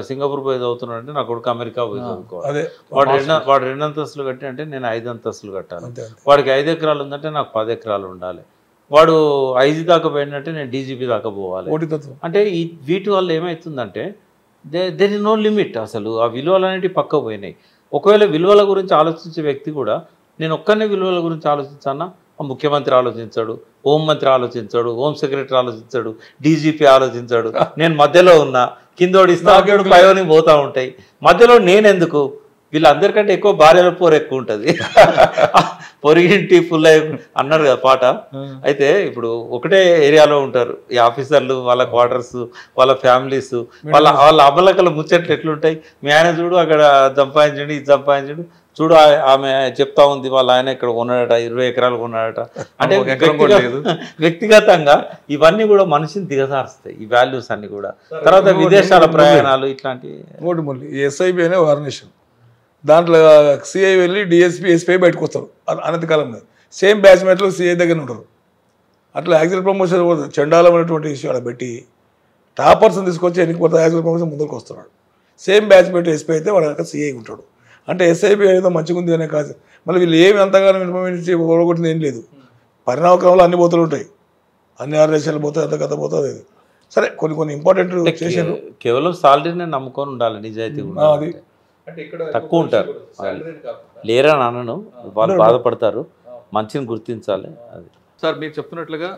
సింగపూర్ పోయి చదువుతున్నాడంటే నా కొడుకు అమెరికా పోయి చదువుకోవాలి. వాడు 2 అంతస్తులు కట్టి అంటే నేను 5 అంతస్తులు కట్టాలి. వాడికి 5 ఎకరాలు ఉందంటే నాకు 10 ఎకరాలు ఉండాలి. వాడు 5 దాకా పోయినట్టే నేను డీజీపీ దాకా పోవాలి. అంటే వీటి వల్ల ఏమవుతుందంటే దేర్ ఇస్ నో లిమిట్. అసలు ఆ విలువలు అనేవి పక్క పోయినాయి. ఒకవేళ విలువల గురించి ఆలోచించే వ్యక్తి కూడా నేను ఒక్కనే విలువల గురించి ఆలోచించానా, ముఖ్యమంత్రి ఆలోచించాడు, హోంమంత్రి ఆలోచించాడు, హోమ్ సెక్రటరీ ఆలోచించాడు, డీజీపీ ఆలోచించాడు, నేను మధ్యలో ఉన్నా, కిందోడు ఇస్తాడు పైవని పోతూ ఉంటాయి, మధ్యలో నేనెందుకు? వీళ్ళందరికంటే ఎక్కువ భార్యల పోరు ఎక్కువ ఉంటుంది. పొరిగింటి ఫుల్ అన్నారు కదా పాట. అయితే ఇప్పుడు ఒకటే ఏరియాలో ఉంటారు ఈ ఆఫీసర్లు, వాళ్ళ క్వార్టర్స్, వాళ్ళ ఫ్యామిలీస్, వాళ్ళ అమలకల ముచ్చట్లు ఎట్లుంటాయి. మీ ఆయన చూడు అక్కడ సంపాదించండి, ఇది సంపాదించండి, చూడు ఆమె చెప్తా ఉంది వాళ్ళ ఆయన ఇక్కడ కొన్నాడట, 20 ఎకరాలు కొన్నాడట. అంటే వ్యక్తిగతంగా ఇవన్నీ కూడా మనిషిని దిగజారుస్తాయి ఈ వాల్యూస్ అన్ని కూడా. తర్వాత విదేశాల ప్రయాణాలు ఇట్లాంటివి. ఎస్ఐబి అనే ఆర్గనైజేషన్, దాంట్లో సిఐ వెళ్ళి డిఎస్పీ ఎస్పీ బయటకు వస్తారు అనంతకాలంలో. సేమ్ బ్యాచ్మేట్లు సిఐ దగ్గర ఉంటారు. అట్లా యాక్చువల్ ప్రమోషన్ చండాలమైనటువంటి ఇష్యూ అక్కడ పెట్టి టాపర్స్ని తీసుకొచ్చి ఎన్నికపోతే యాక్చువల్ ప్రమోషన్ ముందుకు వస్తున్నాడు. సేమ్ బ్యాచ్మేట్ ఎస్పీ అయితే వాడు అక్కడ సిఐ ఉంటాడు. అంటే ఎస్ఐబి ఏదో మంచిగా ఉంది అనే కాదు. మళ్ళీ వీళ్ళు ఏమి అంతగానో ఇన్ఫర్మేషన్ ఓడగొట్టింది ఏం లేదు. పరిణామక్రమంలో అన్ని పోతలు ఉంటాయి, అన్ని ఆర్గనైజేషన్లు పోతాయి, అంత కథ పోతుంది. సరే కొన్ని ఇంపార్టెంట్ చేశారు. కేవలం సాలరీనే నమ్ముకొని ఉండాలి, నిజాయితీ అది తక్కువ ఉంటారు. లేరా నాన్నను వాళ్ళు బాధపడతారు, మంచిని గుర్తించాలి. అది సార్ మీరు చెప్తున్నట్లుగా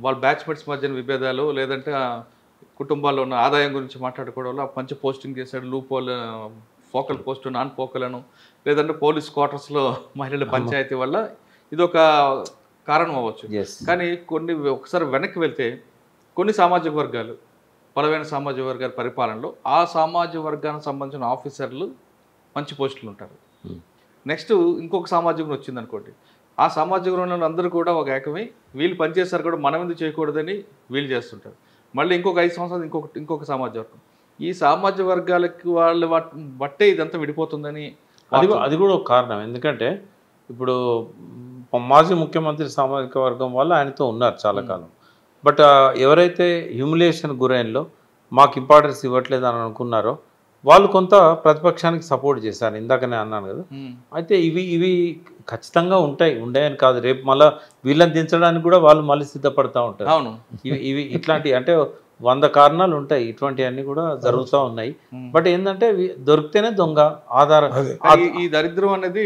వాళ్ళ బ్యాచ్మేట్స్ మధ్యన విభేదాలు, లేదంటే కుటుంబాల్లో ఉన్న ఆదాయం గురించి మాట్లాడుకోవడంలో మంచి పోస్టింగ్ చేశాడు, లూపోల్ ఫోకల్ పోస్ట్ నాన్ ఫోకలను, లేదంటే పోలీస్ క్వార్టర్స్లో మహిళల పంచాయతీ వల్ల ఇదొక కారణం అవ్వచ్చు. కానీ ఒకసారి వెనక్కి వెళ్తే కొన్ని సామాజిక వర్గాలు, బలమైన సామాజిక వర్గాల పరిపాలనలో ఆ సామాజిక వర్గానికి సంబంధించిన ఆఫీసర్లు మంచి పోస్టులు ఉంటారు. నెక్స్ట్ ఇంకొక సామాజికం వచ్చింది అనుకోండి, ఆ సామాజిక వర్గంలో అందరూ కూడా ఒక ఏకమై వీళ్ళు పనిచేస్తారు కూడా మనం ఎందుకు చేయకూడదని వీళ్ళు చేస్తుంటారు. మళ్ళీ ఇంకొక 5 సంవత్సరాలు ఇంకొక సామాజిక వర్గం. ఈ సామాజిక వర్గాలకి వాళ్ళు బట్టే ఇదంతా విడిపోతుందని అది కూడా ఒక కారణం. ఎందుకంటే ఇప్పుడు మాజీ ముఖ్యమంత్రి సామాజిక వర్గం వాళ్ళు ఆయనతో ఉన్నారు చాలా కాలం. బట్ ఎవరైతే హ్యూమిలియేషన్ గురైన్లో మాకు ఇంపార్టెన్స్ ఇవ్వట్లేదు అని అనుకున్నారో వాళ్ళు కొంత ప్రతిపక్షానికి సపోర్ట్ చేశారు. ఇందాకనే అన్నాను కదా. అయితే ఇవి ఖచ్చితంగా ఉండేయని కాదు, రేపు మళ్ళీ వీళ్ళని దించడానికి కూడా వాళ్ళు మళ్ళీ సిద్ధపడతా ఉంటారు. అవును, ఇవి ఇట్లాంటి అంటే 100 కారణాలు ఉంటాయి, ఇటువంటివన్నీ కూడా జరుగుతూ ఉన్నాయి. బట్ ఏంటంటే దొరికితేనే దొంగ ఆధారం. ఈ దరిద్రం అనేది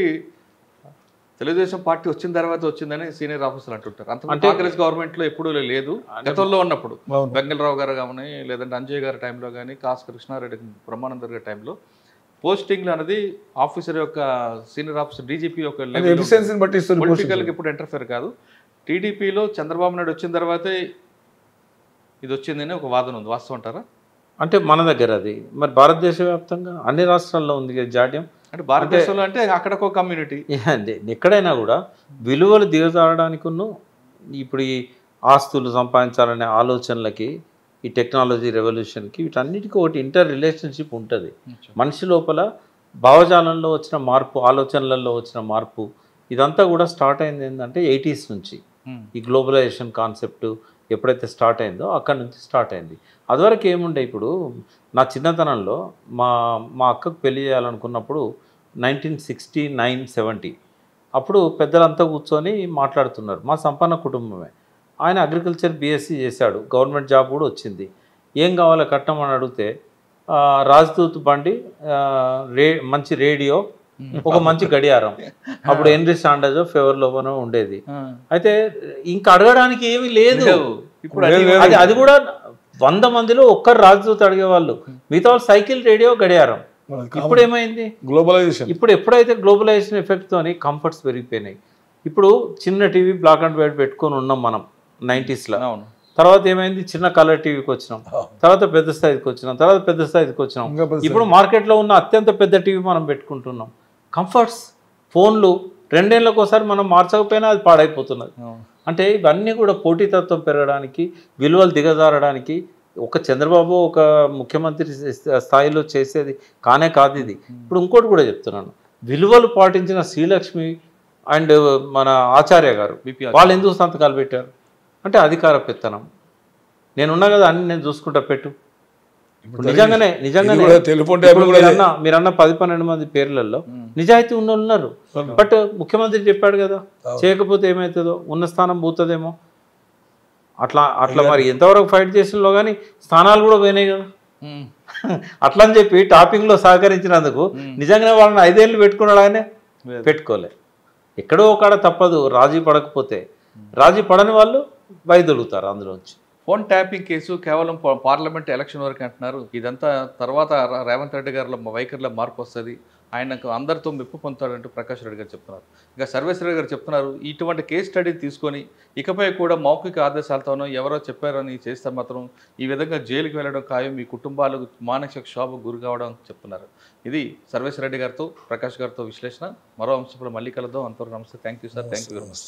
తెలుగుదేశం పార్టీ వచ్చిన తర్వాత వచ్చిందని సీనియర్ ఆఫీసర్లు అంటుంటారు. అంత కాంగ్రెస్ గవర్నమెంట్లో ఎప్పుడూ లేదు. గతంలో ఉన్నప్పుడు వెంగళరావు గారు కానీ లేదంటే అంజయ్ గారి టైంలో కానీ కాసు కృష్ణారెడ్డి బ్రహ్మానందర్ గారి టైంలో పోస్టింగ్లు అనేది ఆఫీసర్ యొక్క సీనియర్ ఆఫీసర్ డీజీపీ యొక్క ఎఫిషియన్సీని బట్టి ఇస్తారు. పొలిటికల్కి ఎప్పుడు ఇంటర్ఫేర్ కాదు. టీడీపీలో చంద్రబాబు నాయుడు వచ్చిన తర్వాతే ఇది వచ్చిందని ఒక వాదన ఉంది. వాస్తవం అంటారా? అంటే మన దగ్గర అది మరి భారతదేశ వ్యాప్తంగా అన్ని రాష్ట్రాల్లో ఉంది కదా జాడ్యం. అంటే భారతదేశంలో అంటే అక్కడొక కమ్యూనిటీ ఎక్కడైనా కూడా విలువలు దిగజారడానికి ఇప్పుడు ఈ ఆస్తులు సంపాదించాలనే ఆలోచనలకి ఈ టెక్నాలజీ రెవల్యూషన్కి వీటన్నిటికీ ఒకటి ఇంటర్ రిలేషన్షిప్ ఉంటుంది. మనిషి లోపల భావజాలంలో వచ్చిన మార్పు, ఆలోచనలలో వచ్చిన మార్పు, ఇదంతా కూడా స్టార్ట్ అయింది ఏంటంటే 80s నుంచి. ఈ గ్లోబలైజేషన్ కాన్సెప్ట్ ఎప్పుడైతే స్టార్ట్ అయిందో అక్కడ నుంచి స్టార్ట్ అయింది. అదివరకు ఏముండే, ఇప్పుడు నా చిన్నతనంలో మా అక్కకు పెళ్లి చేయాలనుకున్నప్పుడు 1969-70 అప్పుడు పెద్దలంతా కూర్చొని మాట్లాడుతున్నారు. మా సంపన్న కుటుంబమే. ఆయన అగ్రికల్చర్ బీఎస్సీ చేశాడు, గవర్నమెంట్ జాబ్ కూడా వచ్చింది. ఏం కావాలో కట్టమని అడిగితే రాజ్దూత్ బండి, మంచి రేడియో, ఒక మంచి గడియారం. అప్పుడు హెన్రీ సాండర్జో ఫేవర్ లోవనో ఉండేది. అయితే ఇంకా అడగడానికి ఏమీ లేదు. ఇప్పుడు అది కూడా 100 మందిలో ఒక్కరు రాజ్దూత్ అడిగేవాళ్ళు, మిగతా వాళ్ళు సైకిల్, రేడియో, గడియారం. ఇప్పుడు ఏమైంది? గ్లోబలైజేషన్. ఇప్పుడు ఎప్పుడైతే గ్లోబలైజేషన్ ఎఫెక్ట్తోని కంఫర్ట్స్ పెరిగిపోయినాయి. ఇప్పుడు చిన్న టీవీ బ్లాక్ అండ్ వైట్ పెట్టుకొని ఉన్నాం మనం 90sలో. తర్వాత ఏమైంది? చిన్న కలర్ టీవీకి వచ్చినాం, తర్వాత పెద్ద స్థాయికి వచ్చినాం, తర్వాత పెద్ద స్థాయికి వచ్చినాం. ఇప్పుడు మార్కెట్లో ఉన్న అత్యంత పెద్ద టీవీ మనం పెట్టుకుంటున్నాం. కంఫర్ట్స్, ఫోన్లు 2 ఏళ్ళకి ఒకసారి మనం మార్చకపోయినా అది పాడైపోతున్నది. అంటే ఇవన్నీ కూడా పోటీతత్వం పెరగడానికి, విలువలు దిగజారడానికి ఒక చంద్రబాబు ఒక ముఖ్యమంత్రి స్థాయిలో చేసేది కానే కాదు ఇది. ఇప్పుడు ఇంకోటి కూడా చెప్తున్నాను, విలువలు పాటించిన శ్రీలక్ష్మి అండ్ మన ఆచార్య గారు వాళ్ళు ఎందుకు సంతకాలు పెట్టారు అంటే అధికార పెత్తనం. నేనున్నా కదా, అన్ని నేను చూసుకుంటా పెట్టు. నిజంగానే మీరన్న 10-12 మంది పేర్లలో నిజాయితీ ఉన్న ఉన్నారు. బట్ ముఖ్యమంత్రి చెప్పాడు కదా, చేయకపోతే ఏమవుతుందో, ఉన్న స్థానం పోతుందేమో. అట్లా మరి ఎంతవరకు ఫైట్ చేసినలో కానీ స్థానాలు కూడా పోయినాయి కదా. అట్లా అని చెప్పి టాపింగ్లో సహకరించినందుకు నిజంగానే వాళ్ళని 5 ఏళ్ళు పెట్టుకున్నాడు, ఆయనే పెట్టుకోలే. ఎక్కడో ఒకడ తప్పదు రాజీ పడకపోతే. రాజీ పడని వాళ్ళు వైదొలుగుతారు అందులోంచి. ఫోన్ ట్యాపింగ్ కేసు కేవలం పార్లమెంట్ ఎలక్షన్ వరకు అంటున్నారు. ఇదంతా తర్వాత రేవంత్ రెడ్డి గారి వైఖరిలో మార్పు వస్తుంది, ఆయనకు అందరితో మెప్పు పొందుతాడంటూ ప్రకాష్ రెడ్డి గారు చెప్తున్నారు. ఇంకా సర్వేశ్వర గారు చెప్తున్నారు, ఇటువంటి కేసు స్టడీ తీసుకొని ఇకపై కూడా మౌఖిక ఆదేశాలతోనో ఎవరో చెప్పారని చేస్తే మాత్రం ఈ విధంగా జైలుకి వెళ్ళడం ఖాయం, మీ కుటుంబాలకు మానసిక క్షోభకు గురి కావడం చెప్తున్నారు. ఇది సర్వేశ్వర రెడ్డి గారితో ప్రకాష్ గారితో విశ్లేషణ. మరో అంశంలో మళ్ళీ కలుద్దాం. అంతవరకు నమస్తే. Thank you sir. Thank you very much.